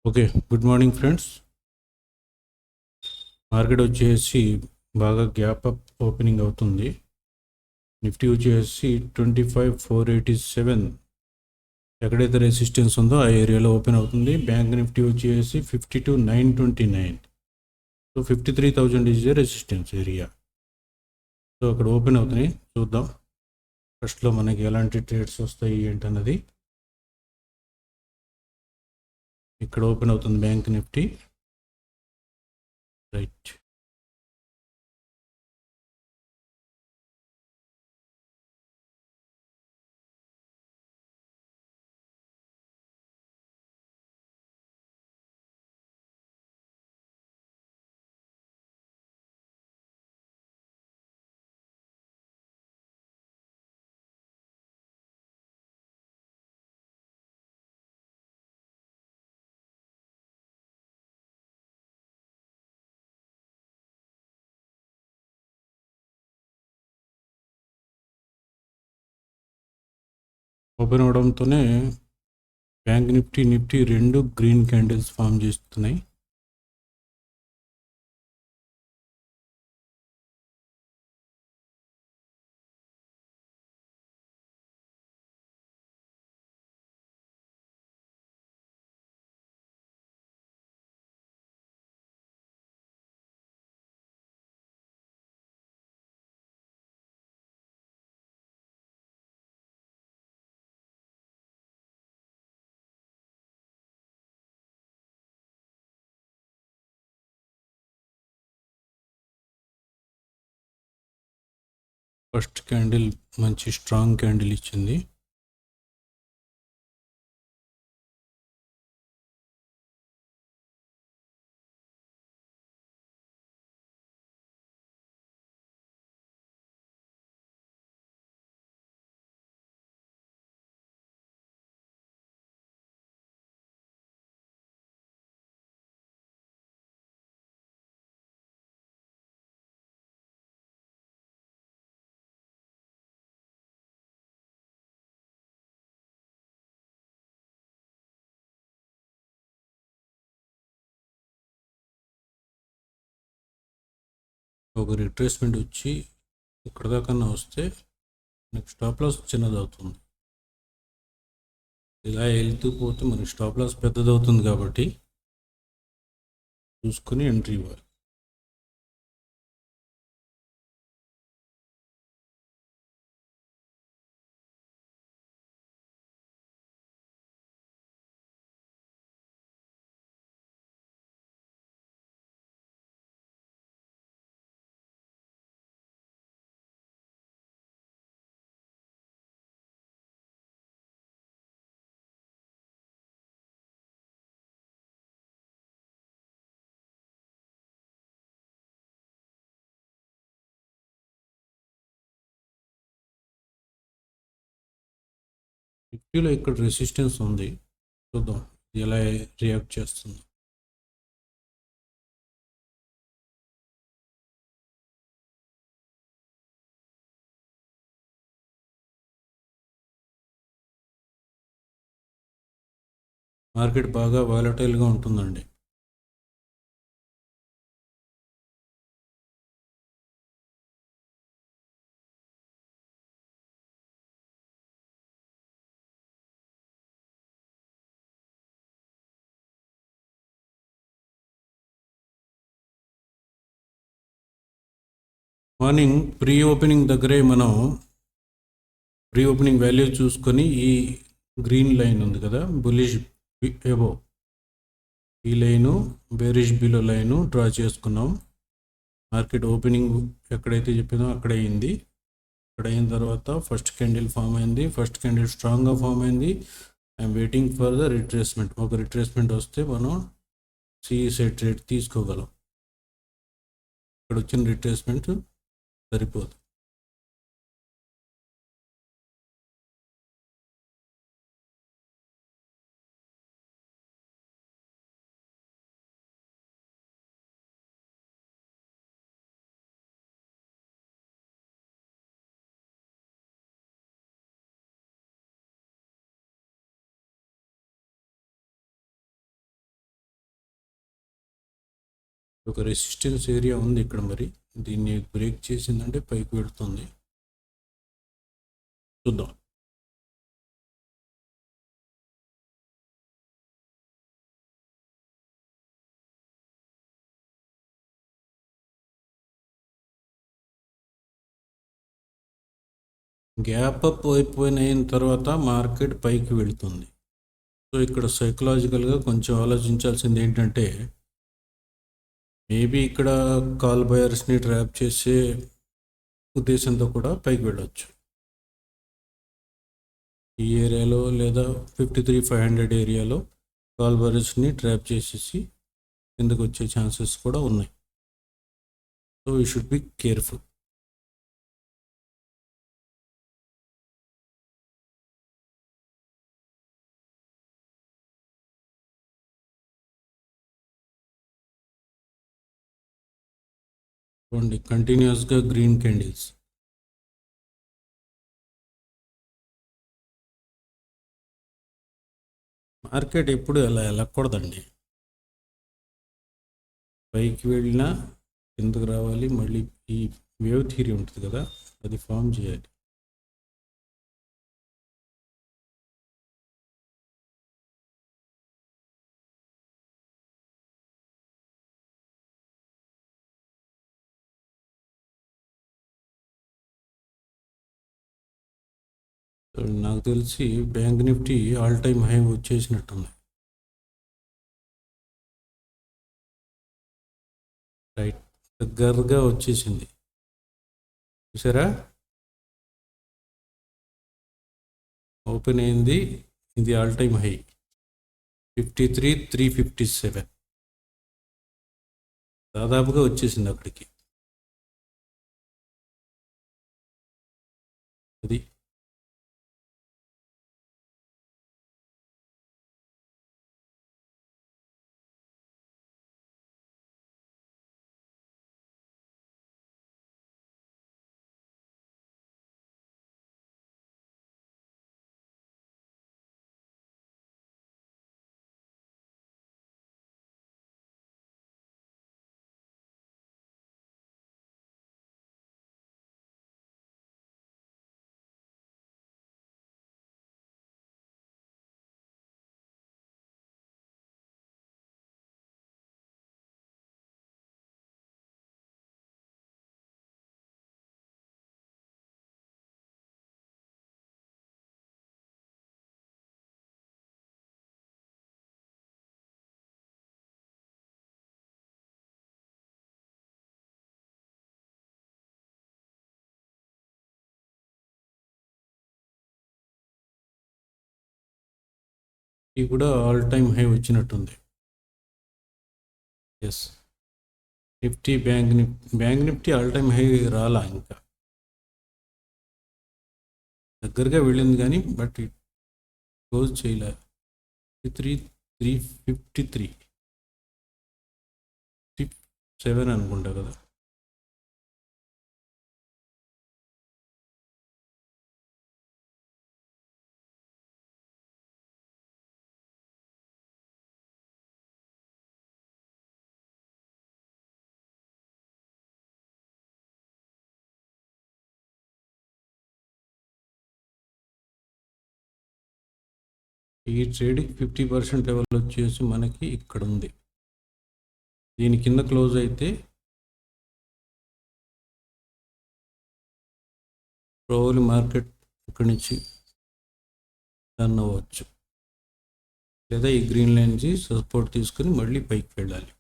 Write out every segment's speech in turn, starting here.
Okay. Good morning friends. Market వచ్చేసి బాగా gap up opening అవుతుంది. నిఫ్టీ వచ్చేసి 25,487 ఎక్కడైతే రెసిస్టెన్స్ ఉందో ఆ ఏరియాలో ఓపెన్ అవుతుంది. బ్యాంక్ నిఫ్టీ వచ్చేసి 52,929. So 53,000 is resistance area. So అక్కడ ఓపెన్ అవుతున్నాయి, చూద్దాం ఫస్ట్లో మనకి ఎలాంటి ట్రేడ్స్ వస్తాయి ఏంటన్నది. ఇక్కడ ఓపెన్ అవుతుంది బ్యాంక్ నిఫ్టీ. రైట్. ఓపెన్ అవడంతోనే బ్యాంక్ నిఫ్టీ రెండు గ్రీన్ క్యాండిల్స్ ఫామ్ చేస్తున్నాయి. ఫస్ట్ క్యాండిల్ మంచి స్ట్రాంగ్ క్యాండిల్ ఇచ్చింది. ఒక రిట్రేస్మెంట్ వచ్చి ఇక్కడ దాకా వస్తే మనకి స్టాప్ లాస్ చిన్నది అవుతుంది. ఇలా వెళ్తూ పోతే మనకి స్టాప్ లాస్ పెద్దది అవుతుంది కాబట్టి చూసుకొని ఎంట్రీ ఇవ్వాలి. నిఫ్టీలో ఇక్కడ రెసిస్టెన్స్ ఉంది, చూద్దాం ఎలా రియాక్ట్ చేస్తుంది. మార్కెట్ బాగా వాలటైల్గా ఉంటుందండి. మార్నింగ్ ప్రీ ఓపెనింగ్ దగ్గరే మనం ప్రీ ఓపెనింగ్ వాల్యూ చూసుకొని ఈ గ్రీన్ లైన్ ఉంది కదా, బులిష్ ఎబో, ఈ line bearish below line draw చేసుకున్నాం. మార్కెట్ ఓపెనింగ్ ఎక్కడైతే చెప్పినో అక్కడ అయింది. అక్కడ అయిన తర్వాత ఫస్ట్ క్యాండిల్ ఫామ్ అయింది. ఫస్ట్ క్యాండిల్ స్ట్రాంగ్గా ఫామ్ అయింది. I'm waiting for the retracement. ఒక రిట్రేస్మెంట్ వస్తే మనం సిఈ సెట్ రేట్ తీసుకోగలం. ఇక్కడ వచ్చిన రిట్రేస్మెంట్ సరిపోదు. ఒక రెసిస్టెన్స్ ఏరియా ఉంది ఇక్కడ, మరి దీన్ని బ్రేక్ చేసిందంటే పైకి వెళుతుంది. చూద్దాం. గ్యాప్ అప్ అయిపోయిన తర్వాత మార్కెట్ పైకి వెళుతుంది. సో ఇక్కడ సైకలాజికల్గా కొంచెం ఆలోచించాల్సింది ఏంటంటే, మేబీ ఇక్కడ కాల్ బయర్స్ని ట్రాప్ చేసే ఉద్దేశంతో కూడా పైకి వెళ్ళొచ్చు. ఈ ఏరియాలో లేదా 53,500 ఏరియాలో కాల్ బయర్స్ని ట్రాప్ చేసేసి కిందకు వచ్చే ఛాన్సెస్ కూడా ఉన్నాయి. So you should be careful. చూడండి, కంటిన్యూస్గా గ్రీన్ క్యాండిల్స్. మార్కెట్ ఎప్పుడు అలా వెళ్ళకూడదండి. పైకి వెళ్ళినా కిందకు రావాలి, మళ్ళీ ఈ వేవ్ థియరీ ఉంటుంది కదా, అది ఫామ్ చేయాలి. నాకు తెలిసి bank Nifty all time high వచ్చేసినట్టుంది. రైట్, దగ్గరగా వచ్చేసింది. చూసారా, ఓపెన్ అయింది, ఇది ఆల్ టైమ్ హై 53,357. దాదాపుగా వచ్చేసింది అక్కడికి. అది ఇది కూడా ఆల్ టైమ్ హై వచ్చినట్టుంది. Yes, Nifty bank Nifty all time high రాలా, ఇంకా దగ్గరగా వెళ్ళింది కానీ బట్ ఇట్ క్లోజ్ చేయలే. 3,353 7 అనుకుంటా కదా. ఈ ట్రేడింగ్ 50% లెవెల్ వచ్చేసి మనకి ఇక్కడ ఉంది. దీని కింద క్లోజ్ అయితే ప్రోబబ్లీ మార్కెట్ ఇక్కడి నుంచి టర్న్ అవ్వచ్చు, లేదా ఈ గ్రీన్ లైన్ నుంచి సపోర్ట్ తీసుకుని మళ్ళీ పైకి వెళ్ళాలి.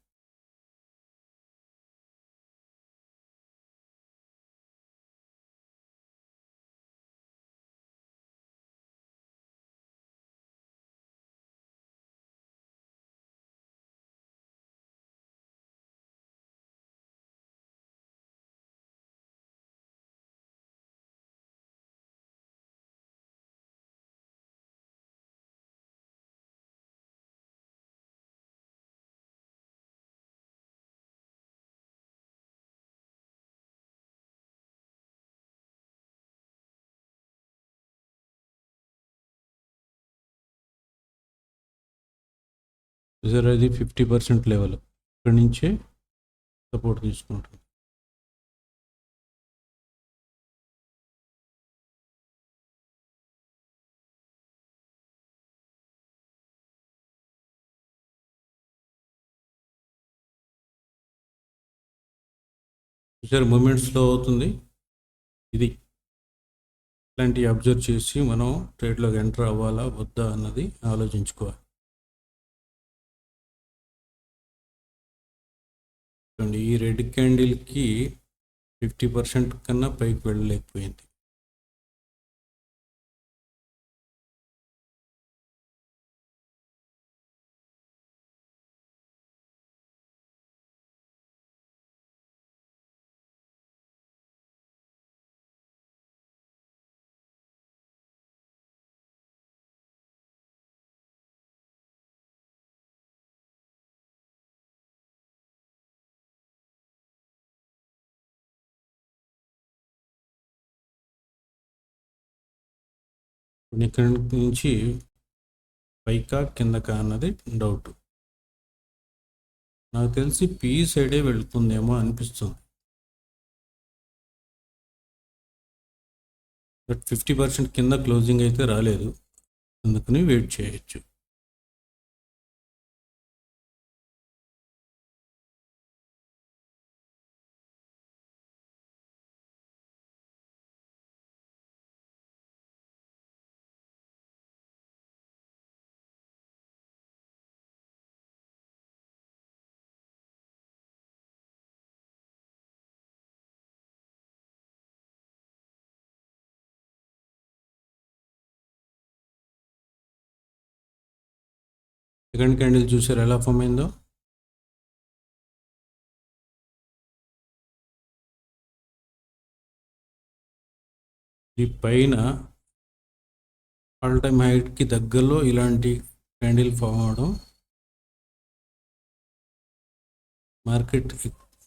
చూసారా, ఇది 50% లెవెల్. ఇక్కడి నుంచే సపోర్ట్ తీసుకుంటుంది. చూసారు మూమెంట్ స్లో అవుతుంది. ఇది ఇలాంటివి అబ్జర్వ్ చేసి మనం ట్రేడ్లోకి ఎంటర్ అవ్వాలా వద్దా అన్నది ఆలోచించుకోవాలి. చూడండి, ఈ రెడ్ క్యాండిల్కి 50% కన్నా పైకి వెళ్ళలేకపోయింది. ఇక్కడి నుంచి పైకా కిందకా అన్నది డౌట్. నాకు తెలిసి పి సైడే వెళ్తుందేమో అనిపిస్తుంది. బట్ 50% కింద క్లోజింగ్ అయితే రాలేదు, అందుకని వెయిట్ చేయొచ్చు. సెకండ్ క్యాండిల్ చూసారు ఎలా ఫామ్ అయిందో. ఈ పైన ఆల్ టైమ్ హైట్కి దగ్గరలో ఇలాంటి క్యాండిల్ ఫామ్ అవడం, మార్కెట్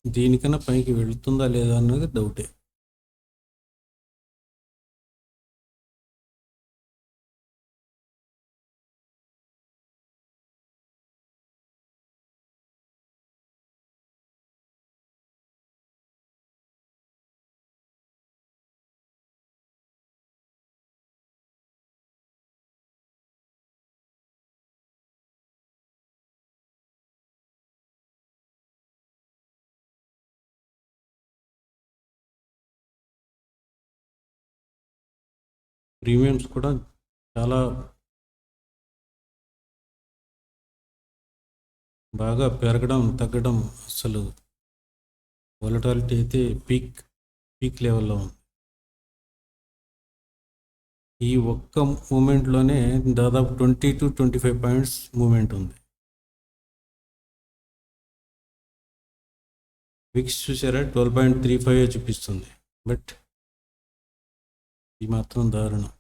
దీనికన్నా పైకి వెళుతుందా లేదా అన్నది డౌటే. ప్రీమియమ్స్ కూడా చాలా బాగా పెరగడం తగ్గడం, అసలు వాలటాలిటీ అయితే పీక్ లెవెల్లో ఉంది. ఈ ఒక్క మూమెంట్లోనే దాదాపు 20 to 25 పాయింట్స్ మూమెంట్ ఉంది. విక్స్ చూసారా 12.35 చూపిస్తుంది, బట్ ఈ మాత్రం దారుణం.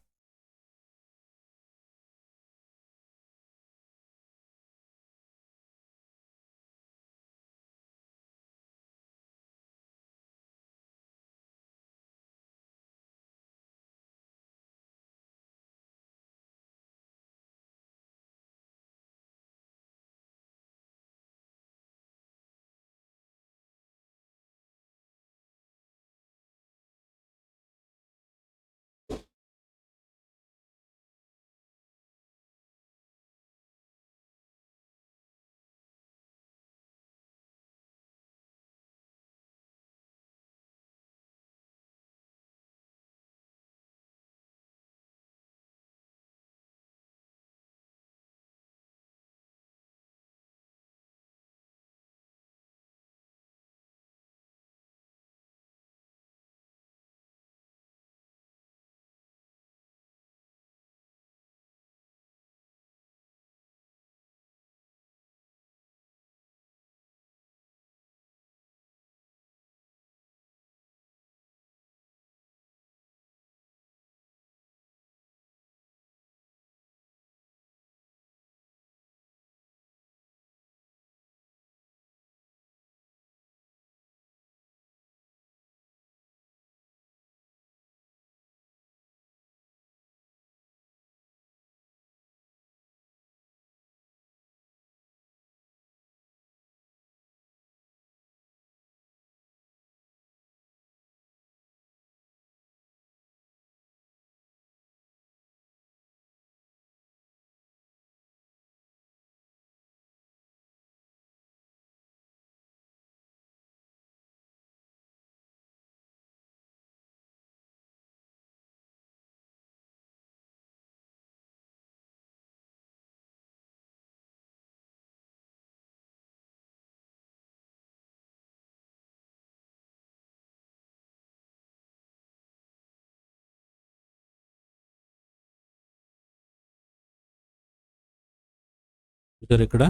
చూసారు ఇక్కడ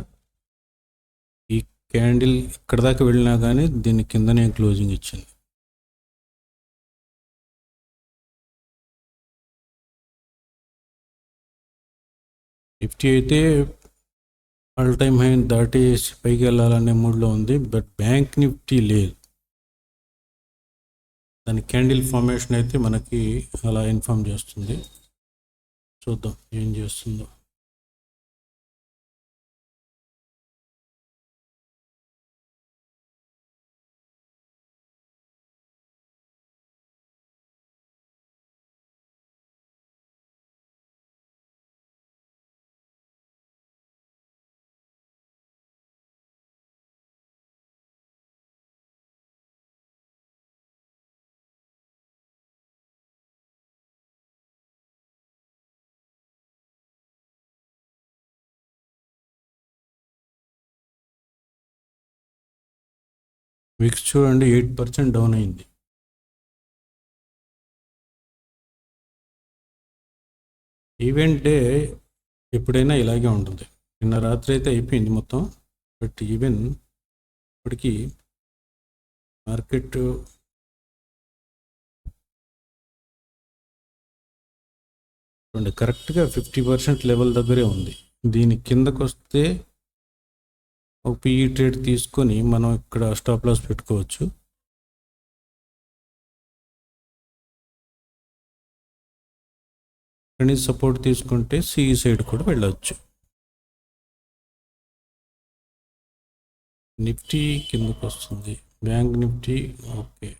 ఈ క్యాండిల్ ఇక్కడ దాకా వెళ్ళినా కానీ దీని కిందనే క్లోజింగ్ ఇచ్చింది. నిఫ్టీ అయితే ఆల్ టైమ్ హై దాటి పైకి వెళ్ళాలనే మూడ్లో ఉంది, బట్ బ్యాంక్ నిఫ్టీ లేదు. దాని క్యాండిల్ ఫార్మేషన్ అయితే మనకి అలా ఇన్ఫార్మ్ చేస్తుంది. చూద్దాం ఏం చేస్తుందో. విక్స్ చూడండి 8% డౌన్ అయింది. ఈవెంట్ డే ఎప్పుడైనా ఇలాగే ఉంటుంది. నిన్న రాత్రి అయితే అయిపోయింది మొత్తం, బట్ ఈవెన్ ఇప్పటికీ మార్కెట్ కరెక్ట్గా 50% లెవెల్ దగ్గరే ఉంది. దీని కిందకు వస్తే ఒక పిఈ ట్రేడ్ తీసుకొని మనం ఇక్కడ స్టాప్ లాస్ పెట్టుకోవచ్చు. కానీ సపోర్ట్ తీసుకుంటే సిఈ సైడ్ కూడా వెళ్ళవచ్చు. నిఫ్టీ కిందకు వస్తుంది, బ్యాంక్ నిఫ్టీ ఓకే.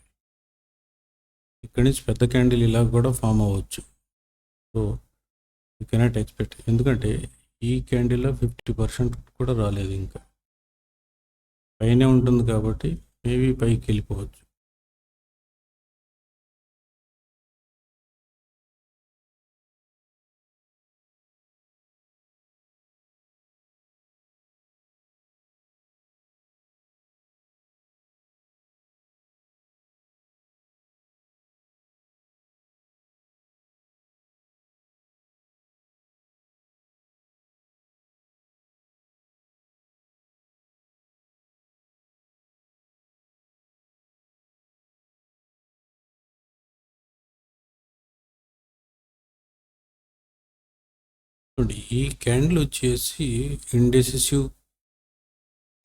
ఇక్కడి నుంచి పెద్ద క్యాండిల్ ఇలా కూడా ఫామ్ అవ్వచ్చు. సో యూ కెనాట్ ఎక్స్పెక్ట్, ఎందుకంటే ఈ క్యాండిల్లో 50% కూడా రాలేదు, ఇంకా పైనే ఉంటుంది కాబట్టి మేబీ పైకి వెళ్ళిపోవచ్చు. ఈ క్యాండిల్ వచ్చేసి ఇండెసిసివ్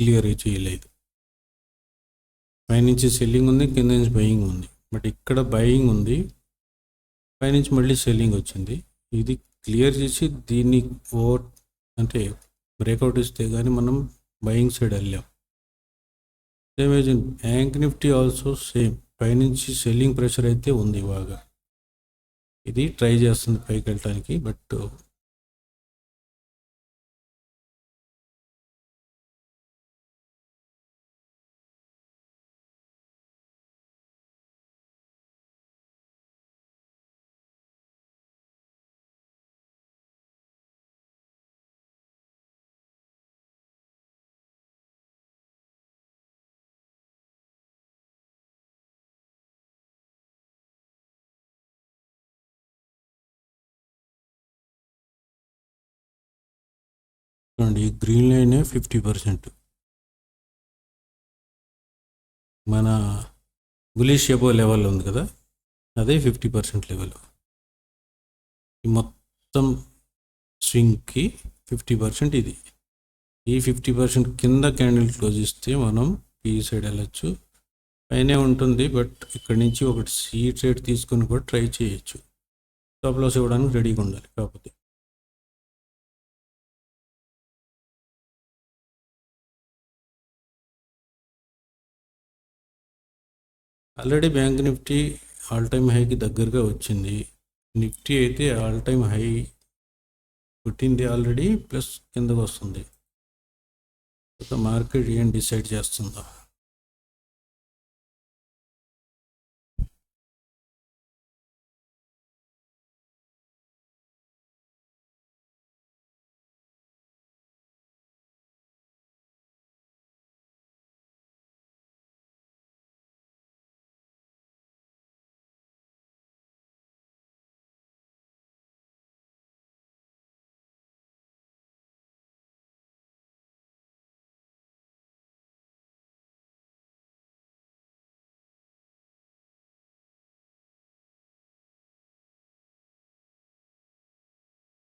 క్లియర్ చేయలేదు. పైనుంచి సెల్లింగ్ ఉంది, కింద నుంచి బయింగ్ ఉంది. బట్ ఇక్కడ బయింగ్ ఉంది, పైనుంచి మళ్ళీ సెల్లింగ్ వచ్చింది. ఇది క్లియర్ చేసి దీన్ని ఓవర్ అంటే బ్రేక్అవుట్ ఇస్తే కానీ మనం బయింగ్ సైడ్ వెళ్ళాం. Same age bank Nifty also same, పైనుంచి సెల్లింగ్ ప్రెషర్ అయితే ఉంది బాగా. ఇది ట్రై చేస్తుంది పైకి వెళ్ళటానికి, బట్ చూడండి ఈ గ్రీన్ లైనే 50%. మన బులిష్ ఎబో లెవెల్ ఉంది కదా, అదే 50% లెవెల్. ఈ మొత్తం స్వింగ్కి 50% ఇది. ఈ 50% కింద క్యాండిల్ క్లోజ్ ఇస్తే మనం ఈ సైడ్ వెళ్ళచ్చు, పైనే ఉంటుంది. బట్ ఇక్కడి నుంచి ఒకటి సి ట్రేడ్ తీసుకొని కూడా ట్రై చేయొచ్చు. స్టాప్ లాస్ ఇవ్వడానికి రెడీగా ఉండాలి. కాకపోతే already bank Nifty all time హైకి దగ్గరగా వచ్చింది. నిఫ్టీ అయితే ఆల్ టైమ్ హై పుట్టింది ఆల్రెడీ, ప్లస్ కిందకు వస్తుంది. మార్కెట్ ఏం డిసైడ్ చేస్తుందో.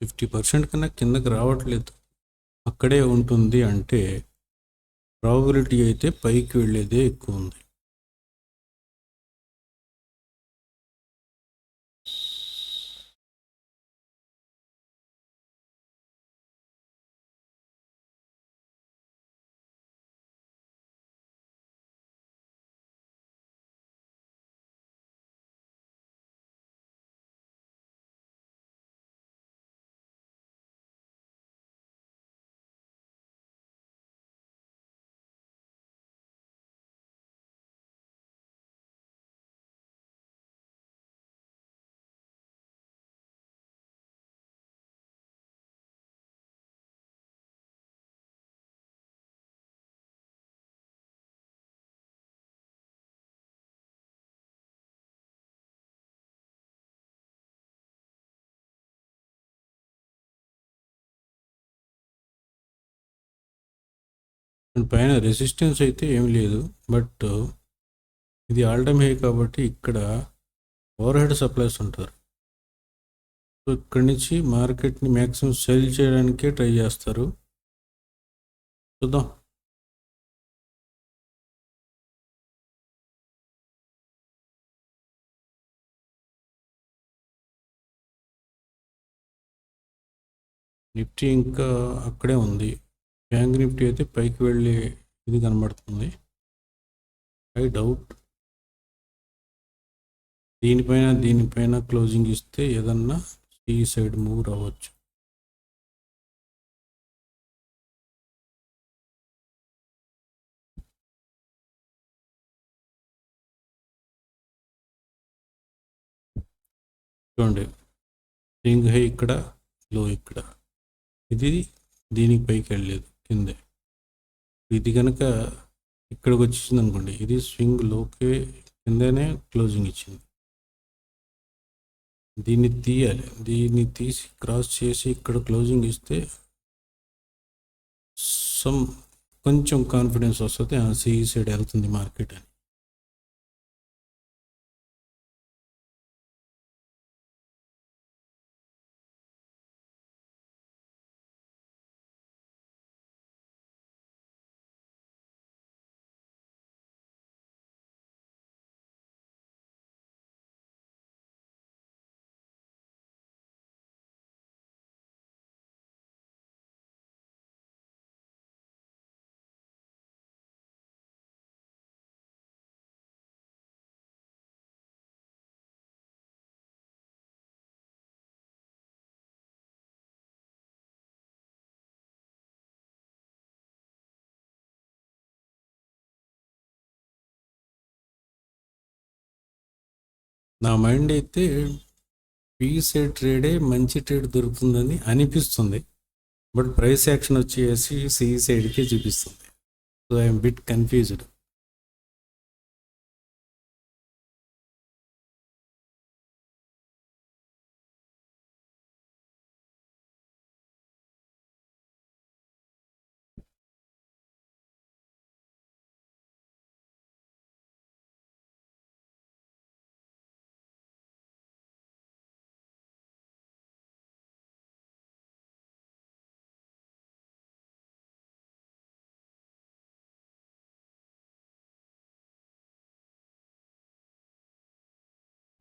50% కన్నా కిందకి రావట్లేదు, అక్కడే ఉంటుంది అంటే ప్రాబబిలిటీ అయితే పైకి వెళ్ళేదే ఎక్కువ ఉంది. పైన రెసిస్టెన్స్ అయితే ఏమి లేదు, బట్ ఇది ఆల్ టైమ్ హై కాబట్టి ఇక్కడ ఓవర్ హెడ్ సప్లైస్ ఉంటారు. సో ఇక్కడి నుంచి మార్కెట్ని మ్యాక్సిమం సెల్ చేయడానికే ట్రై చేస్తారు. చూద్దాం. నిఫ్టీ ఇంకా అక్కడే ఉంది. బ్యాంక్ నిఫ్టీ అయితే పైకి వెళ్ళే ఇది కనబడుతుంది. ఐ డౌట్ దీనిపైన క్లోజింగ్ ఇస్తే ఏదన్నా ఈ సైడ్ మూవ్ రావచ్చు. చూడండి, స్వింగ్ హై ఇక్కడ, లో ఇక్కడ, ఇది దీనికి పైకి వెళ్ళలేదు, కిందే. ఇది కనుక ఇక్కడికి వచ్చేసింది అనుకోండి, ఇది స్వింగ్ లోకే కిందనే క్లోజింగ్ ఇచ్చింది. దీన్ని తీయాలి, దీన్ని తీసి క్రాస్ చేసి ఇక్కడ క్లోజింగ్ ఇస్తే కొంచెం కాన్ఫిడెన్స్ వస్తుంది, సిఈ సైడ్ వెళ్తుంది మార్కెట్ అని. నా మైండ్ అయితే పీ సైడ్ ట్రేడే మంచి ట్రేడ్ దొరుకుతుందని అనిపిస్తుంది, బట్ ప్రైస్ యాక్షన్ వచ్చేసి సిఈ సైడ్కే చూపిస్తుంది. So I'm bit confused.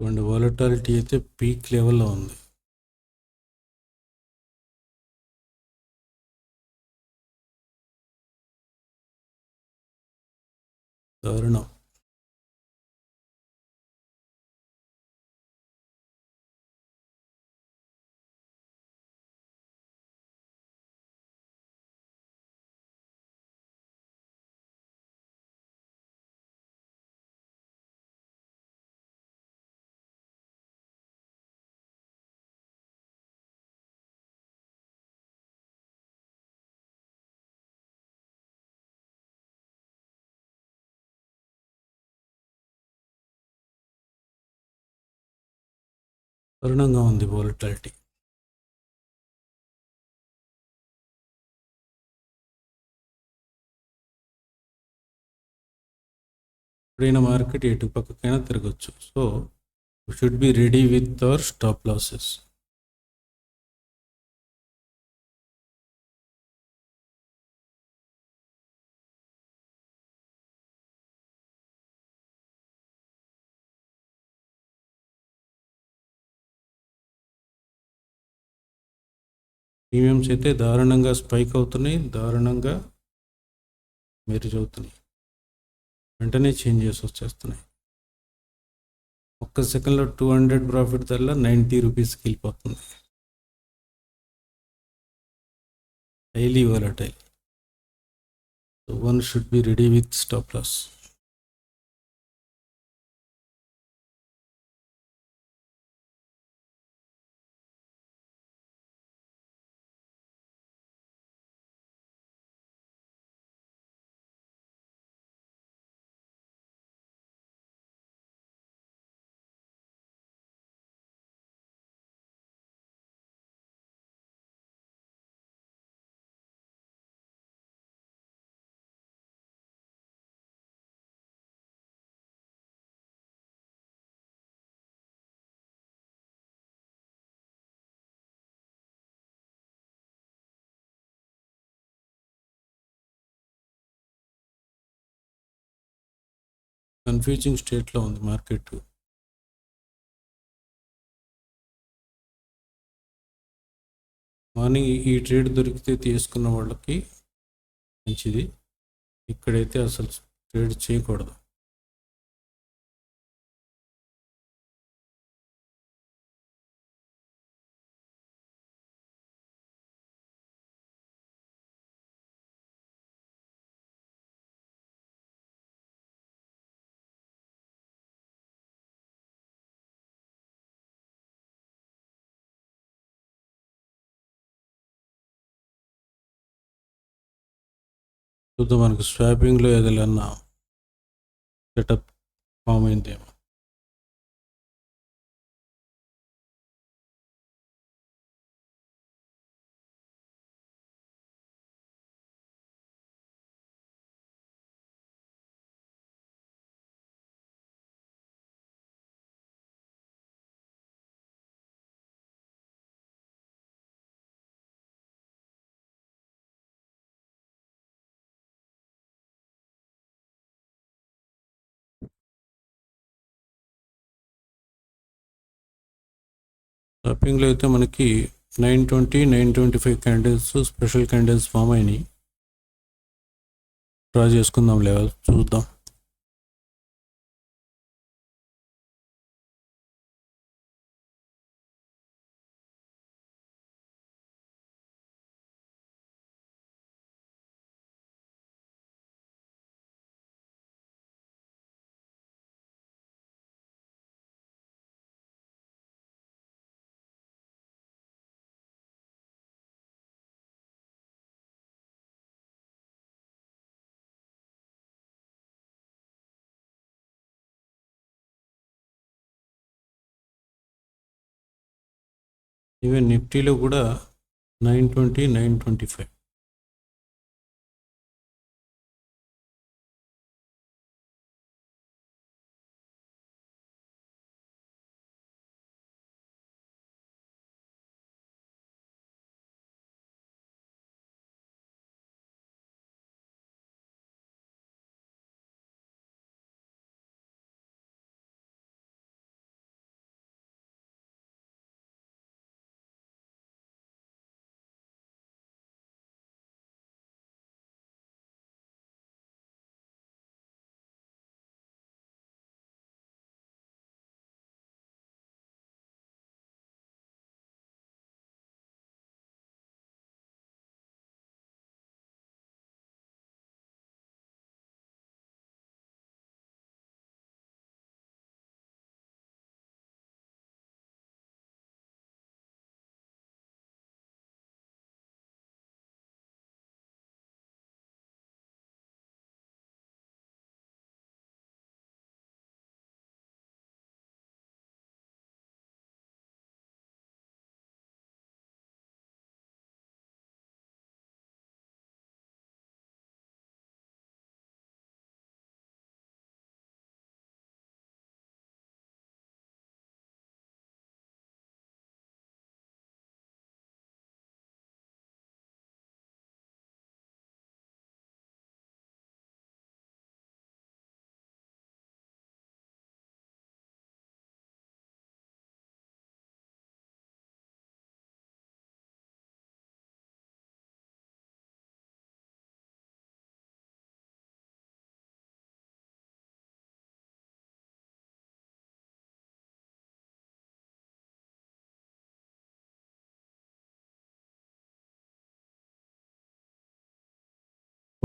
చూడండి, వాలటాలిటీ అయితే పీక్ లెవెల్లో ఉంది. దారుణం. దారుణంగా ఉంది వాలటాలిటీ. ఎప్పుడైనా మార్కెట్ ఎటు పక్కకైనా తిరగచ్చు. So we should be ready with our stop losses. Premiums అయితే దారుణంగా స్పైక్ అవుతున్నాయి, దారుణంగా మెరిజ్ అవుతున్నాయి, వెంటనే చేంజెస్ వచ్చేస్తున్నాయి. ఒక్క సెకండ్లో 200 ప్రాఫిట్ ధరలో 90 రూపీస్కి వెళ్ళిపోతుంది. Highly volatile. So one should be ready with stop loss. Confusing స్టేట్లో ఉంది మార్కెట్. మార్నింగ్ ఈ ట్రేడ్ దొరికితే తీసుకున్న వాళ్ళకి మంచిది. ఇక్కడైతే అసలు ట్రేడ్ చేయకూడదు. చూద్దాం మనకు స్వాపింగ్లో ఏదైనా సెటప్ ఫామ్ అయిందేమో. స్వాపింగ్లో అయితే మనకి 920, 925 క్యాండిల్స్ స్పెషల్ క్యాండిల్స్ ఫామ్ అయినాయి. డ్రా చేసుకుందాం లెవెల్ చూద్దాం. ఈవెన్ నిఫ్టీలో కూడా 920, 925.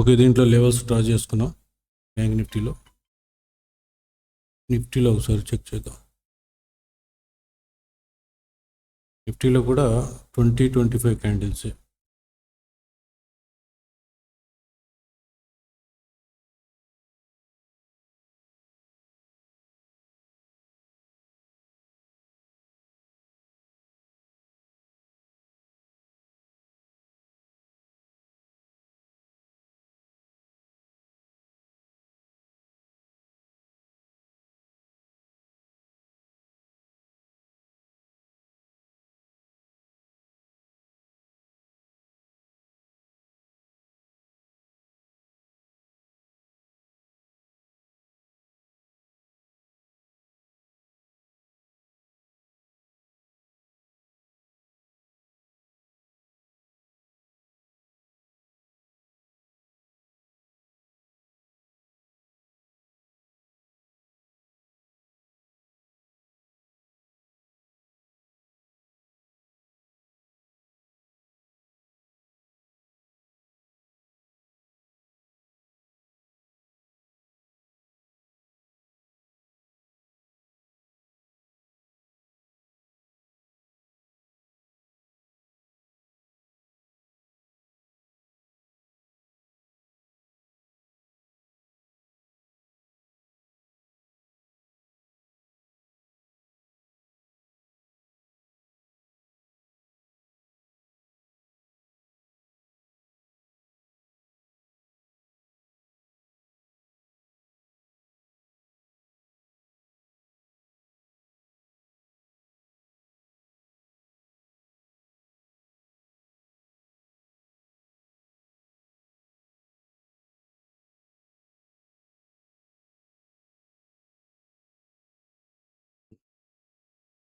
ఓకే, దీంట్లో లెవెల్స్ డ్రా చేసుకున్నాం. బ్యాంక్ నిఫ్టీలో ఒకసారి చెక్ చేద్దాం. నిఫ్టీలో కూడా 20-25 క్యాండిల్స్.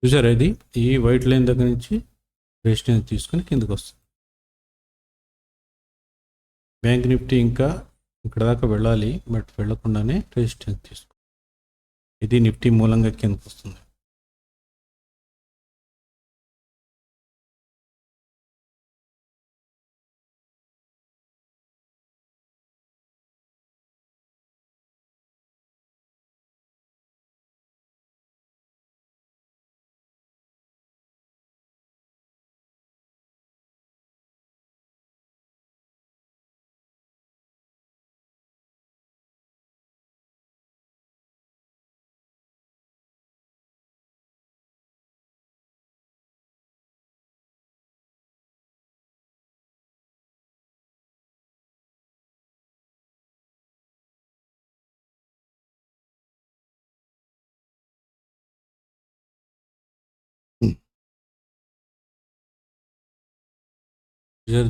చూసారా, ఇది ఈ వైట్ లైన్ దగ్గర నుంచి రెసిస్టెన్స్ తీసుకొని కిందకు వస్తుంది. బ్యాంక్ నిఫ్టీ ఇంకా ఇక్కడ దాకా వెళ్ళాలి, బట్ వెళ్ళకుండానే రెసిస్టెన్స్ తీసుకో. ఇది నిఫ్టీ మూలంగా కిందకు వస్తుంది.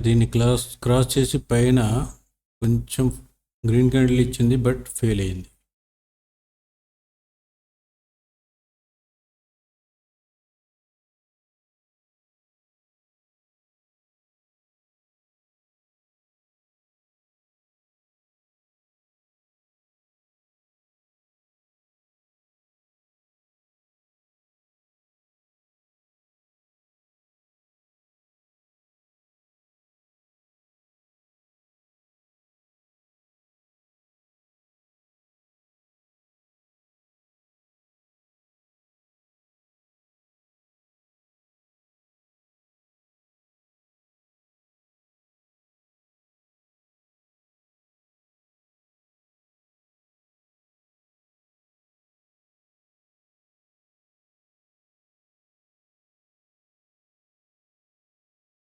దీన్ని క్రాస్ చేసి పైన కొంచెం గ్రీన్ క్యాండిల్ ఇచ్చింది, బట్ ఫెయిల్ అయింది.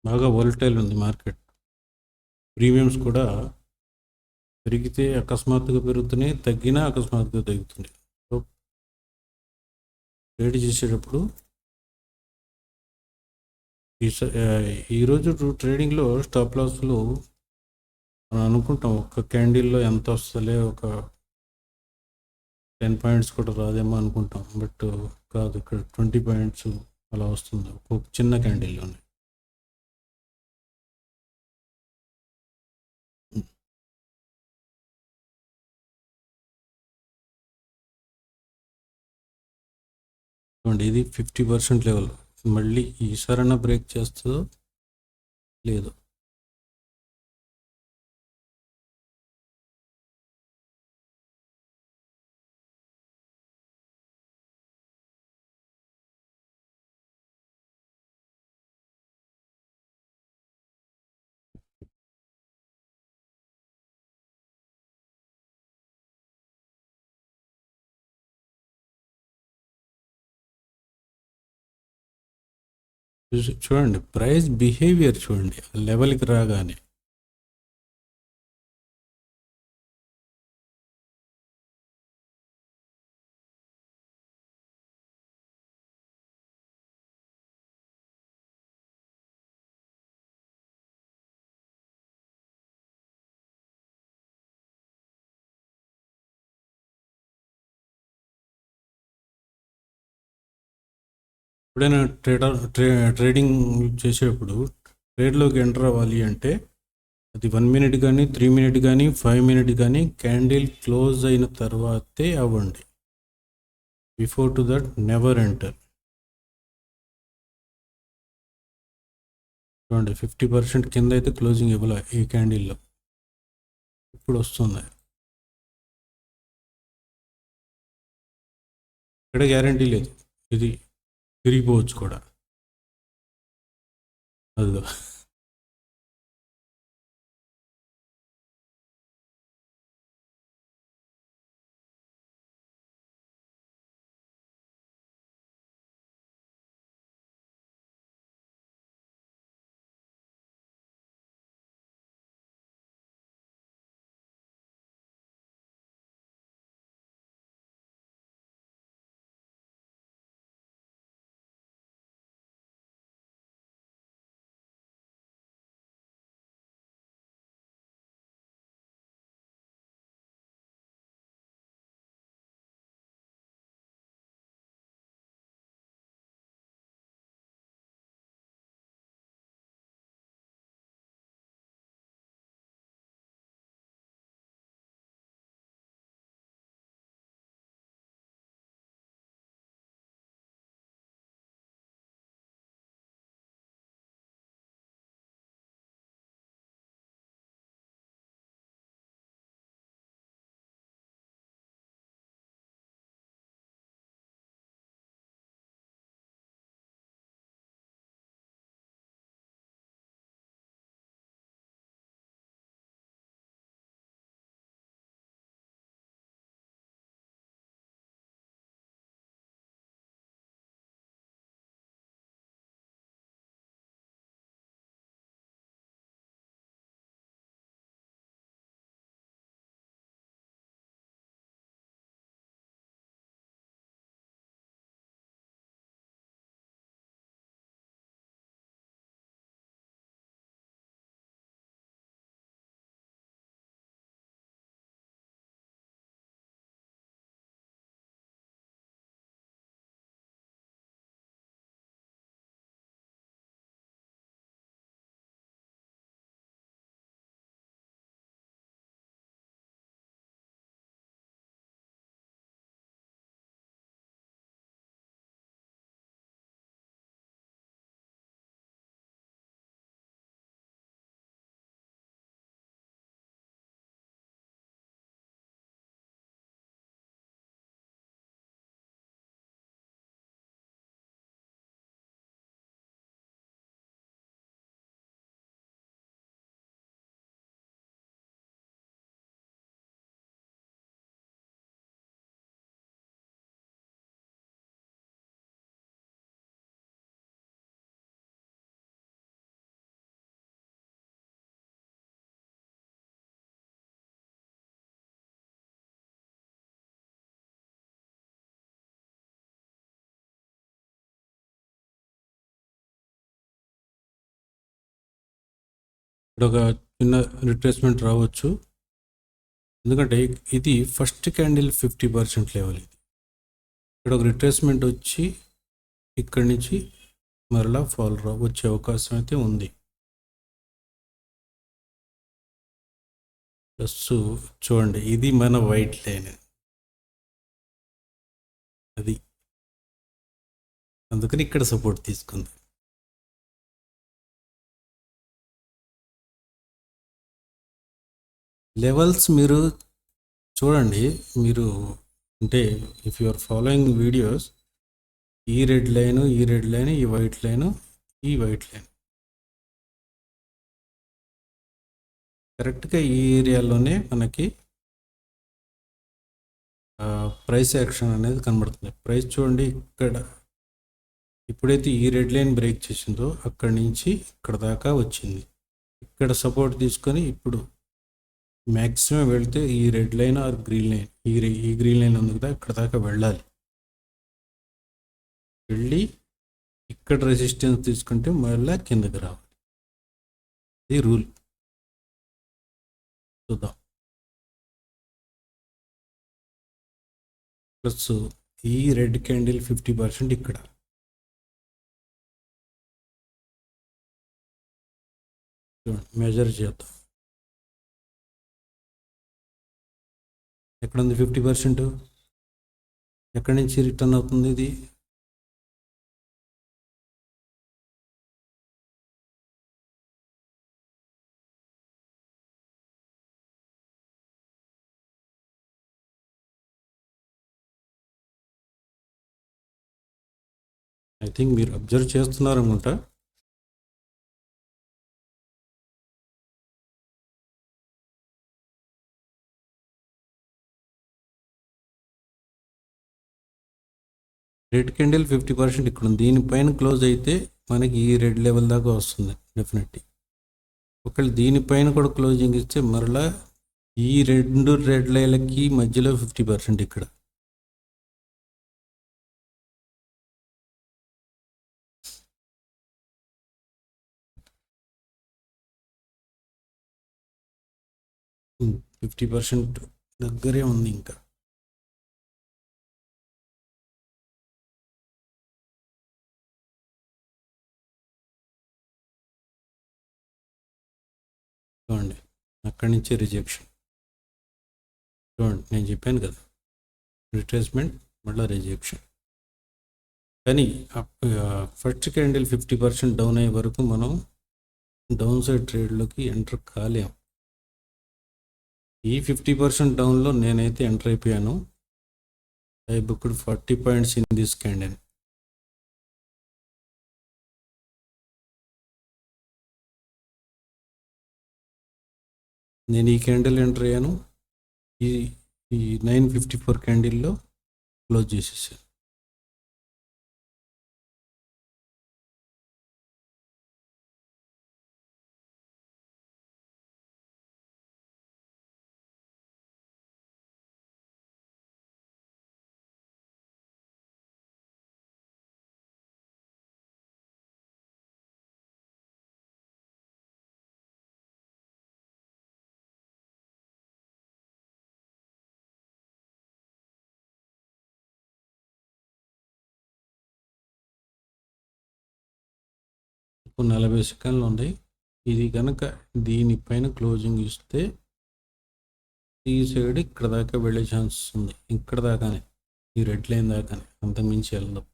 బాగా వోలటైల్ ఉంది మార్కెట్. ప్రీమియమ్స్ కూడా పెరిగితే అకస్మాత్తుగా పెరుగుతున్నాయి, తగ్గినా అకస్మాత్తుగా తగ్గుతున్నాయి. సో ట్రేడ్ చేసేటప్పుడు ఈరోజు ట్రేడింగ్లో స్టాప్ లాస్లో మనం అనుకుంటాం ఒక క్యాండిల్లో ఎంత వస్తలే, ఒక 10 పాయింట్స్ కూడా రాదేమో అనుకుంటాం, బట్ కాదు, ఇక్కడ 20 పాయింట్స్ అలా వస్తుంది ఒక చిన్న క్యాండిల్లోనే. చూడండి, ఇది 50% లెవెల్. మళ్ళీ ఈసారైనా బ్రేక్ చేస్తుందో లేదో. చూడండి ప్రైస్ బిహేవియర్ చూడండి ఆ లెవెల్కి రాగానే ఎప్పుడైనా ట్రేడింగ్ చేసేటప్పుడు ట్రేడ్లోకి ఎంటర్ అవ్వాలి అంటే అది 1 మినిట్ కానీ 3 మినిట్ కానీ 5 మినిట్ కానీ క్యాండిల్ క్లోజ్ అయిన తర్వాతే అవ్వండి. Before to that never enter. చూడండి 50% కింద అయితే క్లోజింగ్ ఇవ్వలే ఈ క్యాండిల్లో, ఇప్పుడు వస్తుంది. ఇక్కడ గ్యారంటీ లేదు, ఇది తిరిగిపోవచ్చు కూడా. అదిగో ఇక్కడ ఒక చిన్న రిట్రేస్మెంట్ రావచ్చు, ఎందుకంటే ఇది ఫస్ట్ క్యాండిల్ 50% లెవెల్. ఇది ఇక్కడ ఒక రిట్రేస్మెంట్ వచ్చి ఇక్కడి నుంచి మరలా ఫాల్ వచ్చే అవకాశం అయితే ఉంది. ప్లస్ చూడండి ఇది మన వైట్ లైన్, అది అందుకని ఇక్కడ సపోర్ట్ తీసుకుంది. లెవెల్స్ మీరు చూడండి, మీరు అంటే if you are following videos, ఈ రెడ్ లైను, ఈ రెడ్ లైన్, ఈ వైట్ లైను, ఈ వైట్ లైన్ కరెక్ట్గా ఈ ఏరియాలోనే మనకి ప్రైస్ యాక్షన్ అనేది కనబడుతుంది. ప్రైస్ చూడండి ఇక్కడ ఎప్పుడైతే ఈ రెడ్ లైన్ బ్రేక్ చేసిందో అక్కడి నుంచి ఇక్కడ దాకా వచ్చింది. ఇక్కడ సపోర్ట్ తీసుకొని ఇప్పుడు మ్యాక్సిమం వెళ్తే ఈ red line or green line, ఈ గ్రీన్ లైన్ ఉంది కదా, ఇక్కడ దాకా వెళ్ళాలి. వెళ్ళి ఇక్కడ రెసిస్టెన్స్ తీసుకుంటే మళ్ళీ కిందకి రావాలి. ఇది రూల్. చూద్దాం. ప్లస్ ఈ రెడ్ క్యాండిల్ 50% ఇక్కడ. మెజర్ చేద్దాం. ఎక్కడ ఉంది 50%? ఎక్కడి నుంచి రిటర్న్ అవుతుంది ఇది? ఐ థింక్ మీరు అబ్జర్వ్ చేస్తున్నారు అనుకుంటా. రెడ్ క్యాండిల్ 50% ఇక్కడ ఉంది. దీనిపైన క్లోజ్ అయితే మనకి ఈ రెడ్ లెవెల్ దాకా వస్తుంది డెఫినెట్లీ. ఒకవేళ దీనిపైన కూడా క్లోజింగ్ ఇస్తే మరలా ఈ రెండు రెడ్ లైన్లకి మధ్యలో 50% ఇక్కడ. Hmm, 50% దగ్గరే ఉంది ఇంకా. చూడండి, అక్కడి నుంచి రిజెక్షన్. చూడండి, నేను చెప్పాను కదా, రిట్రేస్మెంట్ మళ్ళీ రిజెక్షన్. కానీ ఫస్ట్ క్యాండిల్ 50% డౌన్ అయ్యే వరకు మనం డౌన్ సైడ్ ట్రేడ్లోకి ఎంటర్ కాలేం. ఈ 50% డౌన్లో నేనైతే ఎంటర్ అయిపోయాను. I booked 40 points in this candle. నేను ఈ క్యాండిల్ ఎంటర్ అయ్యాను. ఈ 954 క్యాండిల్లో క్లోజ్ చేసేసాను. ఇప్పుడు 40 సెకండ్లు ఉంది. ఇది కనుక దీనిపైన క్లోజింగ్ ఇస్తే ఈ సైడ్ ఇక్కడ దాకా వెళ్ళే ఛాన్స్ ఉంది. ఇక్కడ దాకానే, ఈ రెడ్ లైన్ దాకానే, అంతకుమించి వెళ్దాం.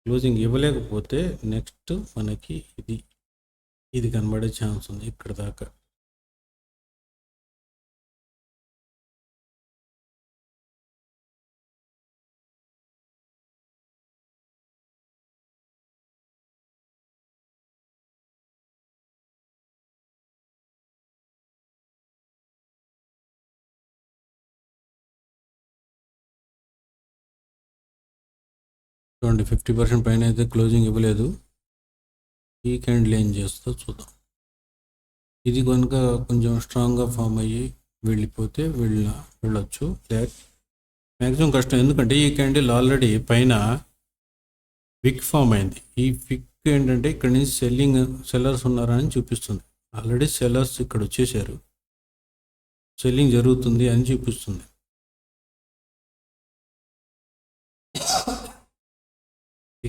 క్లోజింగ్ ఇవ్వలేకపోతే నెక్స్ట్ మనకి ఇది కనబడే ఛాన్స్ ఉంది ఇక్కడ దాకా. చూడండి, 50% పైన అయితే క్లోజింగ్ ఇవ్వలేదు. ఈ క్యాండిల్ ఏం చేస్తుందో చూద్దాం. ఇది కనుక కొంచెం స్ట్రాంగ్గా ఫామ్ అయ్యి వెళ్ళిపోతే వెళ్ళొచ్చు. మ్యాక్సిమం కష్టం, ఎందుకంటే ఈ క్యాండిల్ ఆల్రెడీ పైన విక్ ఫామ్ అయింది. ఈ విక్ ఏంటంటే ఇక్కడ నుంచి సెల్లర్స్ ఉన్నారా అని చూపిస్తుంది. ఆల్రెడీ సెల్లర్స్ ఇక్కడ వచ్చేసారు, సెల్లింగ్ జరుగుతుంది అని చూపిస్తుంది.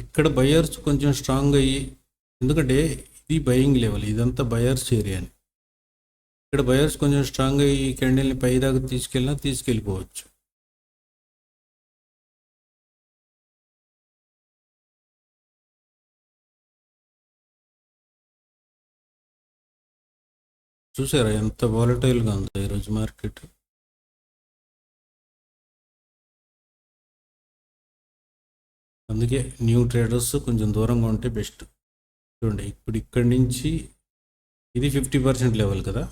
ఇక్కడ బయర్స్ కొంచెం స్ట్రాంగ్ అయ్యి, ఎందుకంటే ఇది బయింగ్ లెవెల్, ఇదంతా బయర్స్ ఏరియా అని. ఇక్కడ బయర్స్ కొంచెం స్ట్రాంగ్ అయ్యి ఈ క్యాండిల్ని పై దాకా తీసుకెళ్ళిపోవచ్చు. చూసారా ఎంత వాలటైల్గా ఉందో ఈరోజు మార్కెట్. అందుకే న్యూ ట్రేడర్స్ కొంచెం దూరంగా ఉంటే బెస్ట్. చూడండి, ఇప్పుడు ఇక్కడి నుంచి ఇది 50% లెవెల్ కదా,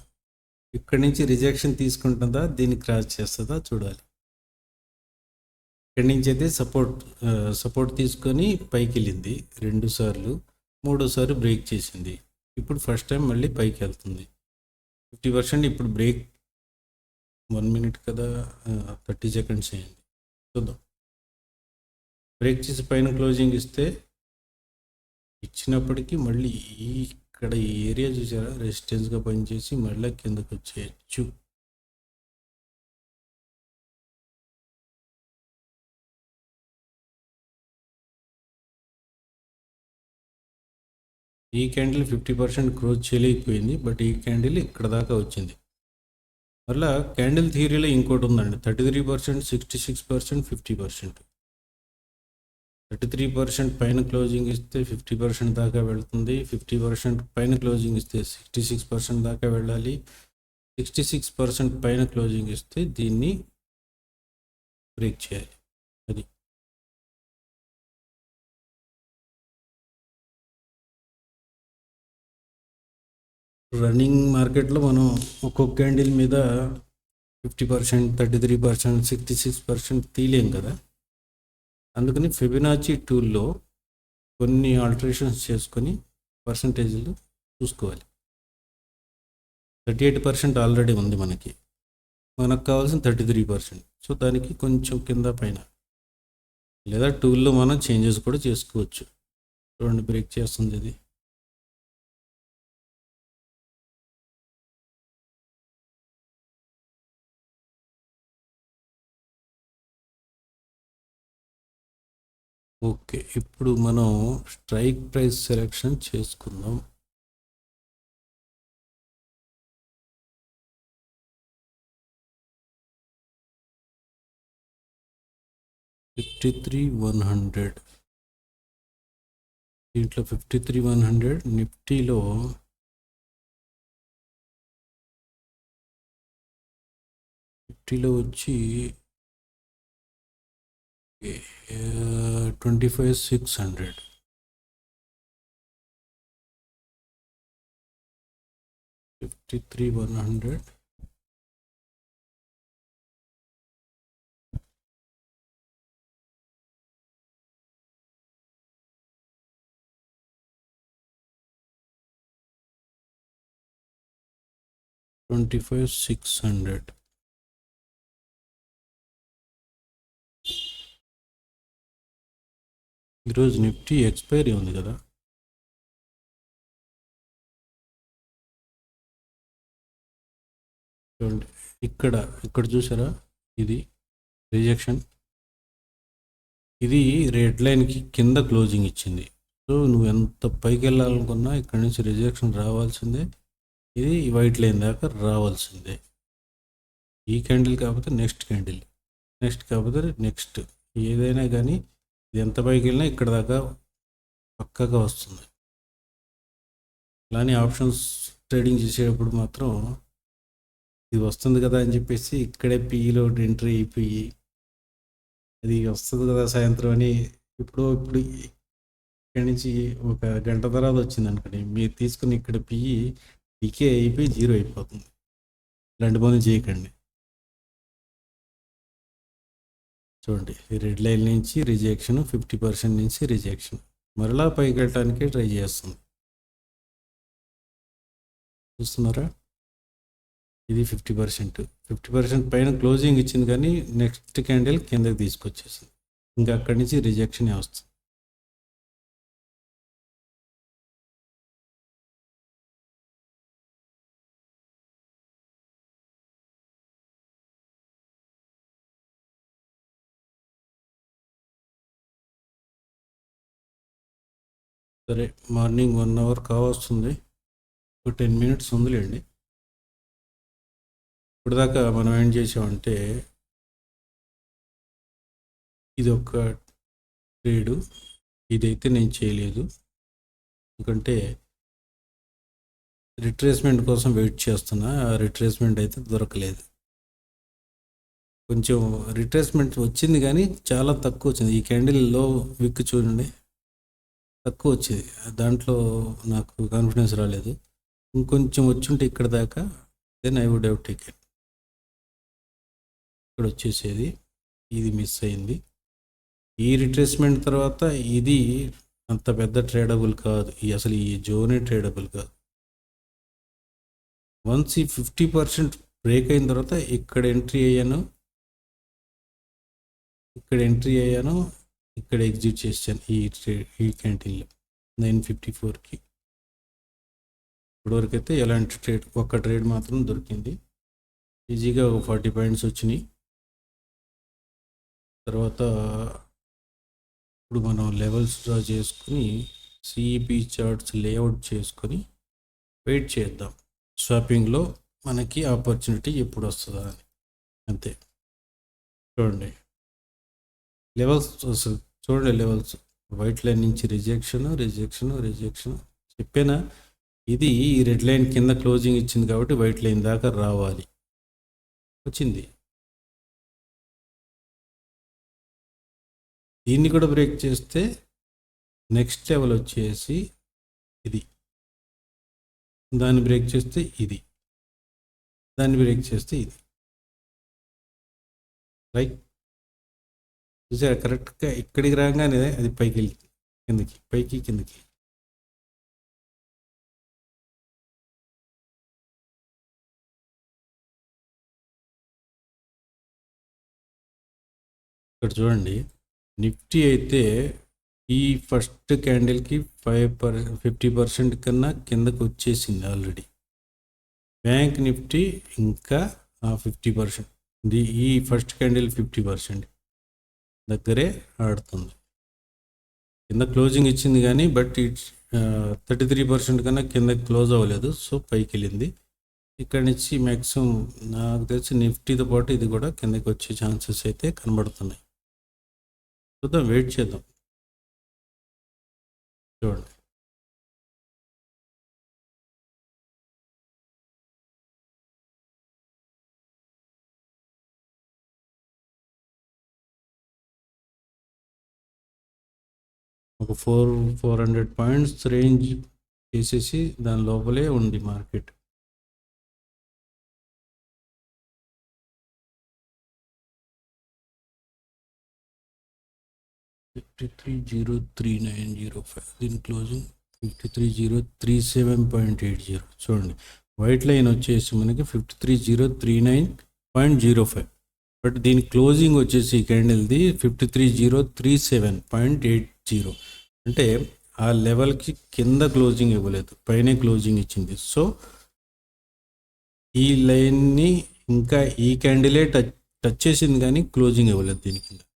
ఇక్కడి నుంచి రిజెక్షన్ తీసుకుంటుందా, దీన్ని క్రాస్ చేస్తుందా చూడాలి. ఇక్కడి నుంచి అయితే సపోర్ట్ తీసుకొని పైకి వెళ్ళింది 2 సార్లు, మూడోసారి బ్రేక్ చేసింది. ఇప్పుడు ఫస్ట్ టైం మళ్ళీ పైకి వెళ్తుంది. 50% ఇప్పుడు బ్రేక్ 1 మినిట్ కదా, 30 సెకండ్స్ అయింది. చూద్దాం. బ్రేక్ చేసి పైన క్లోజింగ్ ఇచ్చినప్పటికీ మళ్ళీ ఇక్కడ ఈ ఏరియా చూసారా, రెసిస్టెన్స్గా పనిచేసి మళ్ళీ కిందకు వచ్చేయచ్చు. ఈ క్యాండిల్ 50% క్లోజ్ చేయలేకపోయింది, బట్ ఈ క్యాండిల్ ఇక్కడ దాకా వచ్చింది. మళ్ళీ క్యాండిల్ థియరీలో ఇంకోటి ఉందండి, 33%, 66%, 50%. 33% పైన క్లోజింగ్ ఇస్తే 50% దాకా వెళ్తుంది. 50% పైన క్లోజింగ్ ఇస్తే 66% దాకా వెళ్ళాలి. 66% పైన క్లోజింగ్ ఇస్తే దీన్ని బ్రేక్ చేయాలి. అది రన్నింగ్ మార్కెట్లో మనం ఒక్కొక్క క్యాండిల్ మీద 50%, 33%, 66% తీయలేం కదా. అందుకని ఫిబొనాచి టూల్లో కొన్ని ఆల్టరేషన్స్ చేసుకొని పర్సంటేజ్లు చూసుకోవాలి. 38% ఆల్రెడీ ఉంది మనకు కావాల్సిన 33%. సో దానికి కొంచెం కింద పైన, లేదా టూల్లో మనం చేంజెస్ కూడా చేసుకోవచ్చు. చూడండి, బ్రేక్ చేస్తుంది ఇది. ఓకే, ఇప్పుడు మనం స్ట్రైక్ ప్రైస్ సెలెక్షన్ చేసుకుందాం. $53,100. దీంట్లో 53,100 నిఫ్టీలో వచ్చి 25,600. $53,100. $25,600. ఈరోజు నిఫ్టీ ఎక్స్పైరీ ఉంది కదా. చూడండి, ఇక్కడ చూసారా, ఇది రిజెక్షన్. ఇది రెడ్ లైన్కి కింద క్లోజింగ్ ఇచ్చింది. సో నువ్వు ఎంత పైకి వెళ్ళాలనుకున్నా ఇక్కడ నుంచి రిజెక్షన్ రావాల్సిందే. ఇది వైట్ లైన్ దాకా రావాల్సిందే. ఈ క్యాండిల్ కాకపోతే నెక్స్ట్ క్యాండిల్, నెక్స్ట్ కాకపోతే నెక్స్ట్, ఏదైనా కానీ ఇది ఎంత పైకి వెళ్ళినా ఇక్కడ దాకా పక్కగా వస్తుంది. అలానే ఆప్షన్స్ ట్రేడింగ్ చేసేటప్పుడు మాత్రం ఇది వస్తుంది కదా అని చెప్పేసి ఇక్కడే పీలో ఎంట్రీ అయిపోయి అది వస్తుంది కదా సాయంత్రం అని ఇప్పుడు ఇక్కడి నుంచి ఒక గంట తర్వాత వచ్చింది అనుకోండి, మీరు తీసుకుని ఇక్కడ పీకే అయిపోయి 0 అయిపోతుంది. ఇలాంటి పనులు చేయకండి. చూడండి, రెడ్ లైన్ నుంచి రిజెక్షన్, 50% నుంచి రిజెక్షన్, మరలా పైకి వెళ్ళటానికే ట్రై చేస్తుంది. చూస్తున్నారా, ఇది 50% పైన క్లోజింగ్ ఇచ్చింది, కానీ నెక్స్ట్ క్యాండిల్ కిందకి తీసుకొచ్చేసింది. ఇంకా అక్కడి నుంచి రిజెక్షనే వస్తుంది. సరే, మార్నింగ్ 1 అవర్ కావస్తుంది, ఒక 10 మినిట్స్ ఉందిలేండి. ఇప్పటిదాకా మనం ఏం చేసామంటే, ఇది ఒక ట్రేడు, ఇదైతే నేను చేయలేదు, ఎందుకంటే రిట్రేస్మెంట్ కోసం వెయిట్ చేస్తున్నా. ఆ రిట్రేస్మెంట్ అయితే దొరకలేదు. కొంచెం రిట్రేస్మెంట్ వచ్చింది, కానీ చాలా తక్కువ వచ్చింది. ఈ క్యాండిల్లో విక్ చూడండి, తక్కువ వచ్చింది. దాంట్లో నాకు కాన్ఫిడెన్స్ రాలేదు. ఇంకొంచెం వచ్చుంటే ఇక్కడ దాకా, then I would have taken. ఇక్కడ వచ్చేసేది, ఇది మిస్ అయింది. ఈ రిట్రేస్మెంట్ తర్వాత ఇది అంత పెద్ద ట్రేడబుల్ కాదు, అసలు ఈ జోనే ట్రేడబుల్ కాదు. వన్స్ ఈ 50% బ్రేక్ అయిన తర్వాత ఇక్కడ ఎంట్రీ అయ్యాను, ఇక్కడ ఎగ్జిట్ చేశాను ఈ క్యాంటీన్లో 954కి. ఇప్పటివరకు అయితే ఎలాంటి ఒక్క ట్రేడ్ మాత్రం దొరికింది. ఈజీగా ఒక 40 పాయింట్స్ వచ్చినాయి. తర్వాత ఇప్పుడు మనం లెవెల్స్ డ్రా చేసుకుని సిఈపి చార్ట్స్ లేఅవుట్ చేసుకొని వెయిట్ చేద్దాం స్వాపింగ్లో మనకి ఆపర్చునిటీ ఎప్పుడు వస్తుందా అని. అంతే. చూడండి లెవెల్స్ అసలు చూడండి, లెవెల్స్ వైట్ లైన్ నుంచి రిజెక్షన్ చెప్పేనా. ఇది ఈ రెడ్ లైన్ కింద క్లోజింగ్ ఇచ్చింది కాబట్టి వైట్ లైన్ దాకా రావాలి, వచ్చింది. దీన్ని కూడా బ్రేక్ చేస్తే నెక్స్ట్ లెవెల్ వచ్చేసి ఇది, దాన్ని బ్రేక్ చేస్తే ఇది, దాన్ని బ్రేక్ చేస్తే ఇది. రైట్, చూసారా కరెక్ట్గా ఇక్కడికి రాగానే అది పైకి వెళ్ళి కిందకి. ఇక్కడ చూడండి, నిఫ్టీ అయితే ఈ ఫస్ట్ క్యాండిల్కి 50% కన్నా కిందకు వచ్చేసింది ఆల్రెడీ. బ్యాంక్ నిఫ్టీ ఇంకా 50%, ఈ ఫస్ట్ క్యాండిల్ 50% దగ్గరే ఆడుతుంది. కింద క్లోజింగ్ ఇచ్చింది కానీ బట్ 33% కన్నా కింద క్లోజ్ అవ్వలేదు, సో పైకి వెళ్ళింది. ఇక్కడ నుంచి మ్యాక్సిమం నాకు తెలిసి నిఫ్టీతో పాటు ఇది కూడా కిందకి వచ్చే ఛాన్సెస్ అయితే కనబడుతున్నాయి. చూద్దాం, వెయిట్ చేద్దాం. చూడండి ఒక 400 పాయింట్స్ రేంజ్ చేసేసి దాని లోపలే ఉంది మార్కెట్. $53,039.05, దీని క్లోజింగ్ 53,037.80. చూడండి వైట్ లైన్ వచ్చేసి మనకి 53,039.05, బట్ దీని క్లోజింగ్ వచ్చేసి క్యాండిల్ది 53,037.80. అంటే ఆ లెవెల్కి కింద క్లోజింగ్ ఇవ్వలేదు, పైనే క్లోజింగ్ ఇచ్చింది. సో ఈ లైన్ని ఇంకా ఈ క్యాండిలే టచ్ చేసింది కానీ క్లోజింగ్ ఇవ్వలేదు.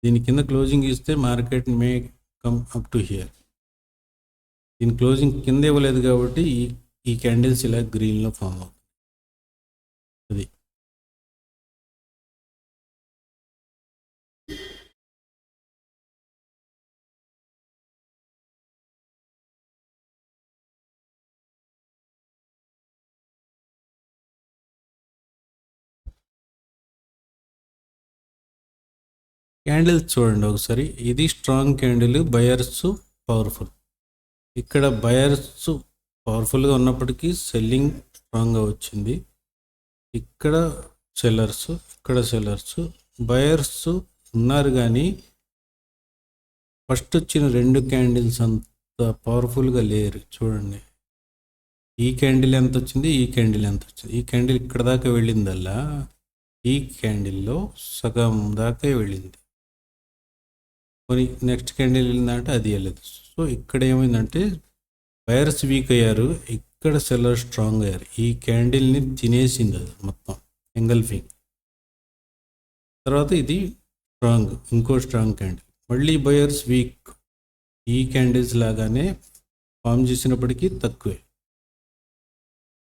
దీని కింద క్లోజింగ్ ఇస్తే market may come up to hear. దీని క్లోజింగ్ కింద ఇవ్వలేదు కాబట్టి ఈ క్యాండిల్స్ ఇలా గ్రీన్లో ఫామ్ అవుతుంది. అది క్యాండిల్స్ చూడండి ఒకసారి. ఇది స్ట్రాంగ్ క్యాండిల్, బయర్స్ పవర్ఫుల్. ఇక్కడ బయర్స్ పవర్ఫుల్గా ఉన్నప్పటికీ సెల్లింగ్ స్ట్రాంగ్గా వచ్చింది. ఇక్కడ సెల్లర్స్, బయర్స్ ఉన్నారు కానీ ఫస్ట్ వచ్చిన 2 క్యాండిల్స్ అంత పవర్ఫుల్గా లేరు. చూడండి ఈ క్యాండిల్ ఎంత వచ్చింది, ఈ క్యాండిల్ ఇక్కడ దాకా వెళ్ళిందల్లా ఈ క్యాండిల్లో సగం దాకా వెళ్ళింది. మరి నెక్స్ట్ క్యాండిల్ వెళ్ళిందంటే అది వెళ్ళదు. సో ఇక్కడ ఏమైందంటే బయర్స్ వీక్ అయ్యారు, ఇక్కడ సెల్లర్ స్ట్రాంగ్ అయ్యారు. ఈ క్యాండిల్ని తినేసింది అది మొత్తం, ఎంగల్ఫింగ్. తర్వాత ఇది స్ట్రాంగ్, ఇంకో స్ట్రాంగ్ క్యాండిల్. మళ్ళీ బయర్స్ వీక్, ఈ క్యాండిల్స్ లాగానే ఫామ్ చేసినప్పటికీ తక్కువే.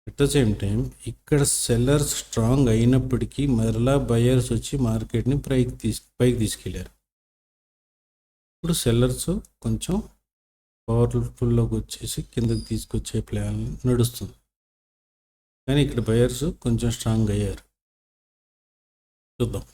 అట్ ద సేమ్ టైం ఇక్కడ సెల్లర్స్ స్ట్రాంగ్ అయినప్పటికీ మరలా బయర్స్ వచ్చి మార్కెట్ని పైకి తీసుకెళ్ళారు. ఇప్పుడు సెల్లర్స్ కొంచెం పవర్ఫుల్లోకి వచ్చేసి కిందకి తీసుకొచ్చే ప్లాన్ నడుస్తుంది, కానీ ఇక్కడ బయర్స్ కొంచెం స్ట్రాంగ్ అయ్యారు. చూద్దాం.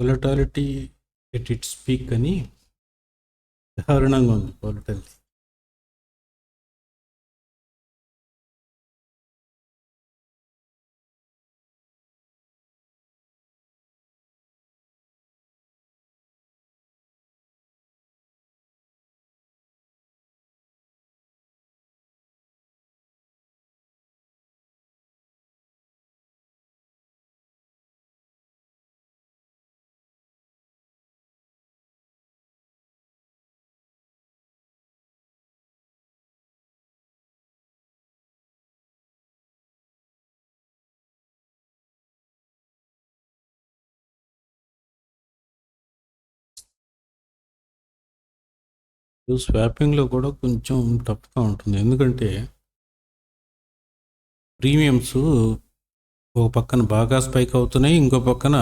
వొలటాలిటీ ఎట్ ఇట్స్ పీక్ అని దారుణంగా ఉంది వొలటాలిటీ. స్వాపింగ్లో కూడా కొంచెం టఫ్గా ఉంటుంది, ఎందుకంటే ప్రీమియమ్స్ ఒక పక్కన బాగా స్పైక్ అవుతున్నాయి, ఇంకో పక్కన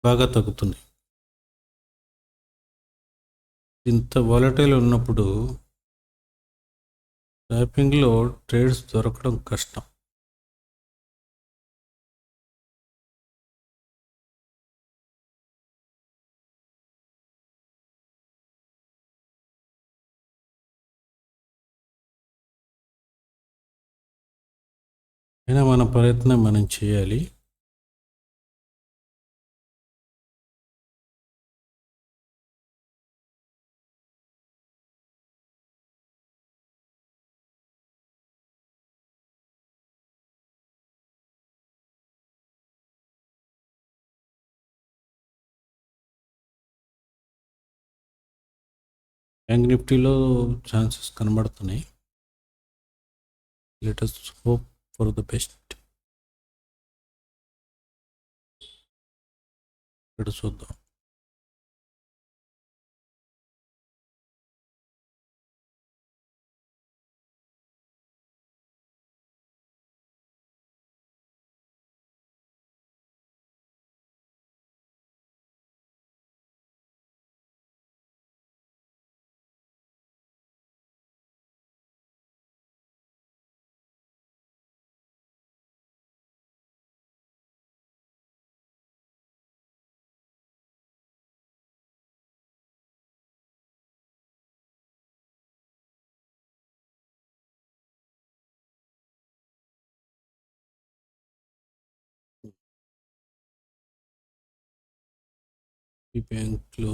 బాగా తగ్గుతున్నాయి. ఇంత వాలటైల్ ఉన్నప్పుడు స్వాపింగ్లో ట్రేడ్స్ దొరకడం కష్టం. అయినా మన ప్రయత్నం మనం చేయాలి. బ్యాంక్ నిఫ్టీలో ఛాన్సెస్ కనబడుతున్నాయి. Let us hope for the best. ఇక్కడ చూద్దాం. ఈ బ్యాంక్లో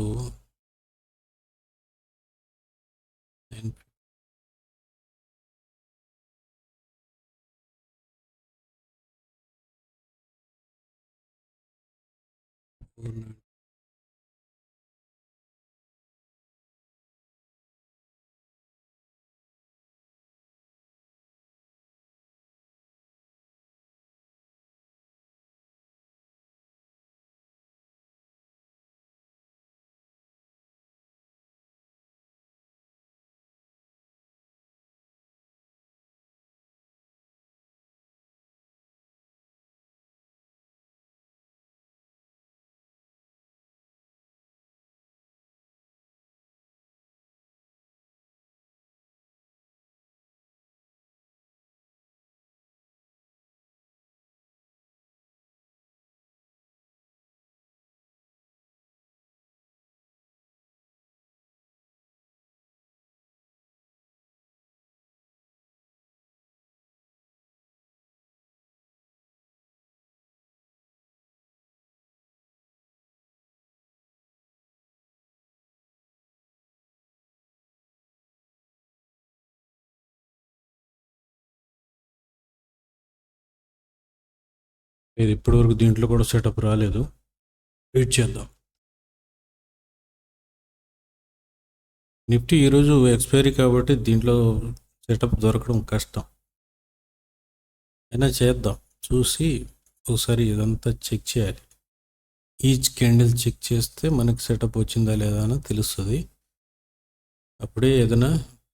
లేదు, ఇప్పటివరకు దీంట్లో కూడా సెటప్ రాలేదు. వెయిట్ చేద్దాం. నిఫ్టీ ఈరోజు ఎక్స్పైరీ కాబట్టి దీంట్లో సెటప్ దొరకడం కష్టం. అయినా చేద్దాం, చూసి ఒకసారి ఇదంతా చెక్ చేయాలి. ఈచ్ క్యాండిల్ చెక్ చేస్తే మనకి సెటప్ వచ్చిందా లేదా అని తెలుస్తుంది. అప్పుడే ఏదైనా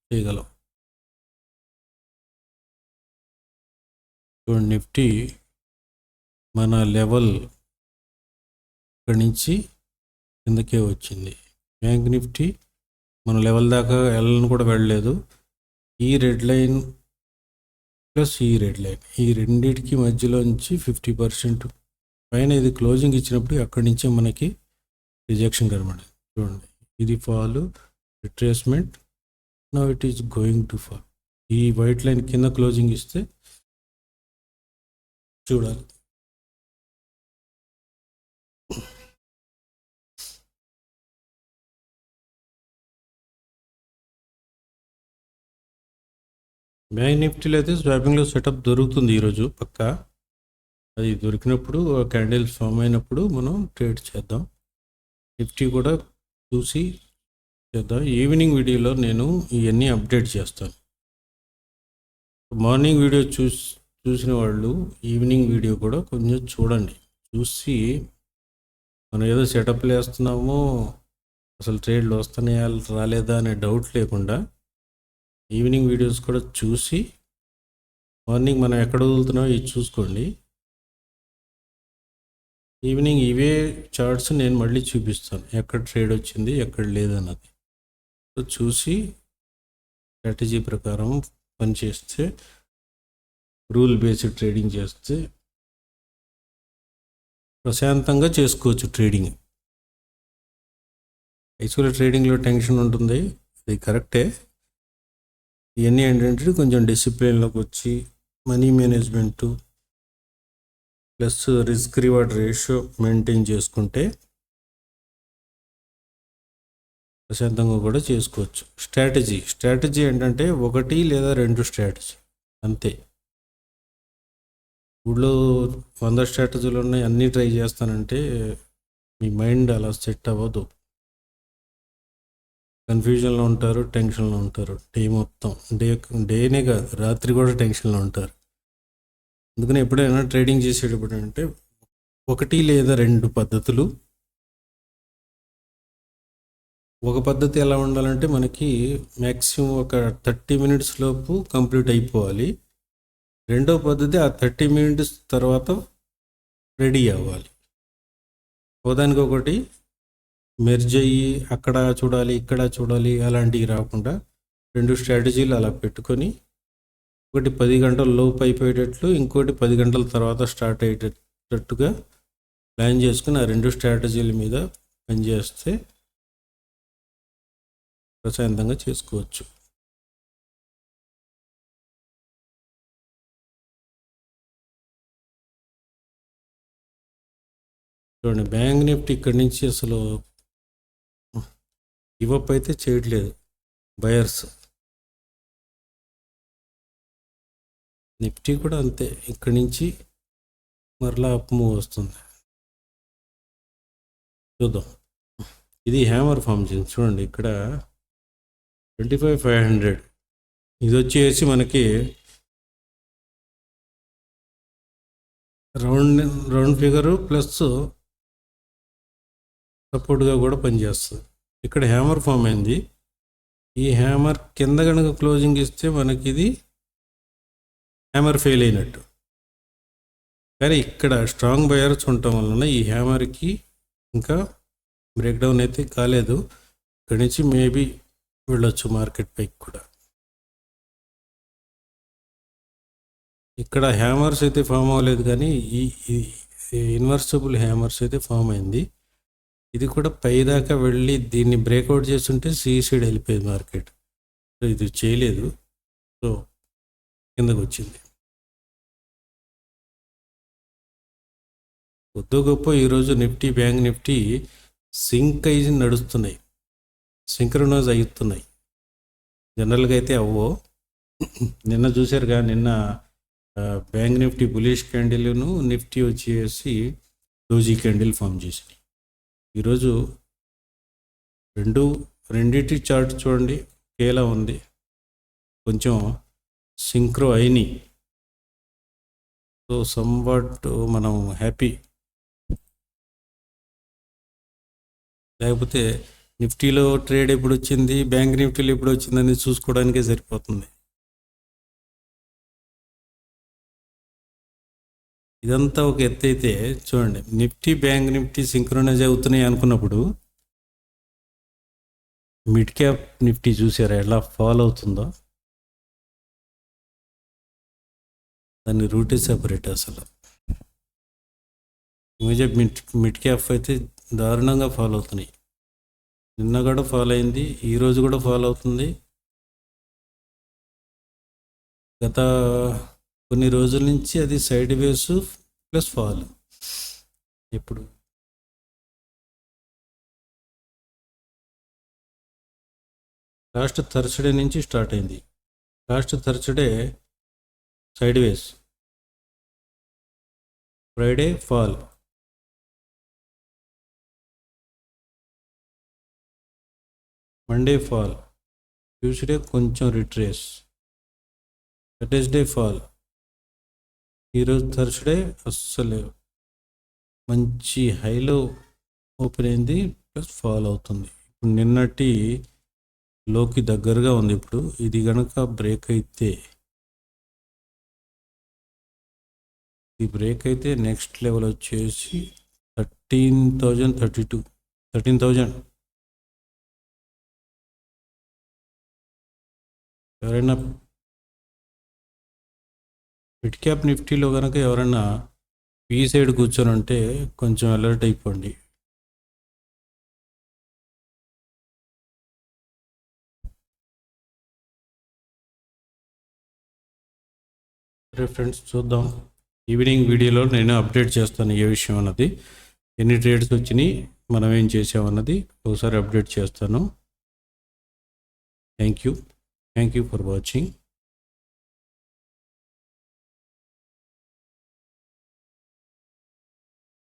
చేయగలం. చూడండి, నిఫ్టీ మన లెవెల్ ఇక్కడి నుంచి కిందకే వచ్చింది. బ్యాంక్ నిఫ్టీ మన లెవెల్ దాకా వెళ్ళని కూడా వెళ్ళలేదు. ఈ రెడ్ లైన్ ప్లస్ ఈ రెడ్ లైన్, ఈ రెండింటికి మధ్యలోంచి 50% పైన ఇది క్లోజింగ్ ఇచ్చినప్పుడు అక్కడి నుంచే మనకి రిజెక్షన్ కనబడింది. చూడండి, ఇది fall, retracement, now it is going to fall. ఈ వైట్ లైన్ కింద క్లోజింగ్ ఇస్తే చూడాలి. బ్యాంక్ నిఫ్టీలో అయితే స్వాపింగ్లో సెటప్ దొరుకుతుంది ఈరోజు పక్కా. అది దొరికినప్పుడు ఆ క్యాండిల్స్ ఫామ్ అయినప్పుడు మనం ట్రేడ్ చేద్దాం. నిఫ్టీ కూడా చూసి చేద్దాం. ఈవినింగ్ వీడియోలో నేను ఇవన్నీ అప్డేట్ చేస్తాను. మార్నింగ్ వీడియో చూసిన వాళ్ళు ఈవినింగ్ వీడియో కూడా కొంచెం చూడండి. చూసి మనం ఏదో సెటప్లు వేస్తున్నామో అసలు ట్రేడ్లు వస్తున్నాయా రాలేదా అనే డౌట్ లేకుండా ఈవినింగ్ వీడియోస్ కూడా చూసి మార్నింగ్ మనం ఎక్కడ వదులుతున్నామో ఇది చూసుకోండి. ఈవినింగ్ ఇవే చార్ట్స్ నేను మళ్ళీ చూపిస్తాను, ఎక్కడ ట్రేడ్ వచ్చింది ఎక్కడ లేదన్నది. సో చూసి స్ట్రాటజీ ప్రకారం పనిచేస్తే, రూల్ బేస్డ్ ట్రేడింగ్ చేస్తే ప్రశాంతంగా చేసుకోవచ్చు ట్రేడింగ్. యాక్చువల్గా ట్రేడింగ్లో టెన్షన్ ఉంటుంది, అది కరెక్టే. ఇవన్నీ ఏంటంటే కొంచెం డిసిప్లిన్లోకి వచ్చి money management plus risk reward ratio maintain చేసుకుంటే ప్రశాంతంగా కూడా చేసుకోవచ్చు. స్ట్రాటజీ ఏంటంటే 1 లేదా 2 స్ట్రాటజీ అంతే. ఊళ్ళో 100 స్ట్రాటజీలు ఉన్నాయి, అన్నీ ట్రై చేస్తానంటే మీ మైండ్ అలా సెట్ అవ్వదు. కన్ఫ్యూజన్లో ఉంటారు, టెన్షన్లో ఉంటారు. డే మొత్తం డేనే కాదు, రాత్రి కూడా టెన్షన్లో ఉంటారు. అందుకని ఎప్పుడైనా ట్రేడింగ్ చేసేటప్పుడు అంటే 1 లేదా 2 పద్ధతులు. ఒక పద్ధతి ఎలా ఉండాలంటే మనకి మ్యాక్సిమం ఒక 30 మినిట్స్ లోపు కంప్లీట్ అయిపోవాలి. రెండో పద్ధతి ఆ 30 మినిట్స్ తర్వాత రెడీ అవ్వాలి. ఒకదానికి ఒకటి మెర్జ్ అయ్యి అక్కడ చూడాలి ఇక్కడ చూడాలి అలాంటివి రాకుండా 2 స్ట్రాటజీలు అలా పెట్టుకొని, ఒకటి 10 గంటల లోపు అయిపోయేటట్లు, ఇంకోటి 10 గంటల తర్వాత స్టార్ట్ అయ్యేటట్టుగా ప్లాన్ చేసుకుని ఆ 2 స్ట్రాటజీల మీద పనిచేస్తే ప్రశాంతంగా చేసుకోవచ్చు. చూడండి, బ్యాంక్ నిఫ్టీ ఇక్కడి నుంచి అసలు గివప్ అయితే చేయట్లేదు బయర్స్. నిఫ్టీ కూడా అంతే, ఇక్కడి నుంచి మరలా అప్ మూవ్ వస్తుంది. చూద్దాం. ఇది హ్యామర్ ఫామ్ చేసింది చూడండి, ఇక్కడ 25,500. ఇది వచ్చేసి మనకి రౌండ్ ఫిగరు ప్లస్ సపోర్ట్గా కూడా పనిచేస్తుంది. ఇక్కడ హ్యామర్ ఫామ్ అయింది. ఈ హ్యామర్ కింద కనుక క్లోజింగ్ ఇస్తే మనకి ఇది హ్యామర్ ఫెయిల్ అయినట్టు. కానీ ఇక్కడ స్ట్రాంగ్ బయర్స్ ఉండటం వలన ఈ హ్యామర్కి ఇంకా బ్రేక్డౌన్ అయితే కాలేదు. ఇక్కడి నుంచి మేబీ వెళ్ళొచ్చు మార్కెట్ పైకి కూడా. ఇక్కడ హ్యామర్స్ అయితే ఫామ్ అవ్వలేదు, కానీ ఈ ఇన్వర్సిబుల్ హ్యామర్స్ అయితే ఫామ్ అయింది. ఇది కూడా పైదాకా వెళ్ళి దీన్ని బ్రేక్అవుట్ చేస్తుంటే సైడ్ వెళ్ళిపోయింది మార్కెట్. సో ఇది చేయలేదు, సో కిందకు వచ్చింది. కొద్ది గొప్ప ఈరోజు నిఫ్టీ, బ్యాంక్ నిఫ్టీ సింక్ అయ్యి నడుస్తున్నాయి, సింక్రనైజ్ అవుతున్నాయి. జనరల్గా అయితే అవ్వో. నిన్న చూశారుగా, నిన్న బ్యాంక్ నిఫ్టీ బులిష్ క్యాండిల్ను, నిఫ్టీ వచ్చేసి డోజీ క్యాండిల్ ఫామ్ చేసినాయి. ఈరోజు రెండింటి చార్ట్ చూడండి ఒకేలా ఉంది, కొంచెం సింక్రో అయినాయి. సో సమ్వాట్ మనం హ్యాపీ. లేకపోతే నిఫ్టీలో ట్రేడ్ ఎప్పుడు వచ్చింది, బ్యాంక్ నిఫ్టీలో ఎప్పుడు వచ్చిందని చూసుకోవడానికే సరిపోతుంది. ఇదంతా ఒక ఎత్తు అయితే చూడండి, నిఫ్టీ బ్యాంక్ నిఫ్టీ సింక్రోనైజ్ అవుతున్నాయి అనుకున్నప్పుడు మిడ్ క్యాప్ నిఫ్టీ చూసారా ఎలా ఫాలో అవుతుందో. దాని రూటే సెపరేట్ అసలు. ఈ మధ్య మిడ్ క్యాప్ అయితే దారుణంగా ఫాలో అవుతున్నాయి. నిన్న కూడా ఫాలో అయింది, ఈరోజు కూడా ఫాలో అవుతుంది. గత కొన్ని రోజుల నుంచి అది సైడ్ వేవ్స్ ప్లస్ ఫాల్. ఇప్పుడు లాస్ట్ థర్స్డే నుంచి స్టార్ట్ అయింది. లాస్ట్ థర్స్డే సైడ్ వేస్, Friday fall, Monday fall, Tuesday కొంచెం రిట్రేస్, వెడ్నెస్డే ఫాల్, ఈరోజు థర్స్డే అస్సలు మంచి హైలో ఓపెన్ అయింది ప్లస్ ఫాల్ అవుతుంది. ఇప్పుడు నిన్నటి లోకి దగ్గరగా ఉంది. ఇప్పుడు ఇది కనుక బ్రేక్ అయితే, ఈ బ్రేక్ అయితే నెక్స్ట్ లెవెల్ వచ్చేసి 13,032, 13,000. ఎవరైనా మిడ్ క్యాప్ నిఫ్టీలో కనుక ఎవరైనా ఈ సైడ్ కూర్చొని ఉంటే కొంచెం అలర్ట్ అయిపోండి. సరే ఫ్రెండ్స్, చూద్దాం. ఈవినింగ్ వీడియోలో నేను అప్డేట్ చేస్తాను ఏ విషయం అన్నది, ఎన్ని ట్రేడ్స్ వచ్చినాయి, మనం ఏం చేసామన్నది ఒకసారి అప్డేట్ చేస్తాను. Thank you for watching.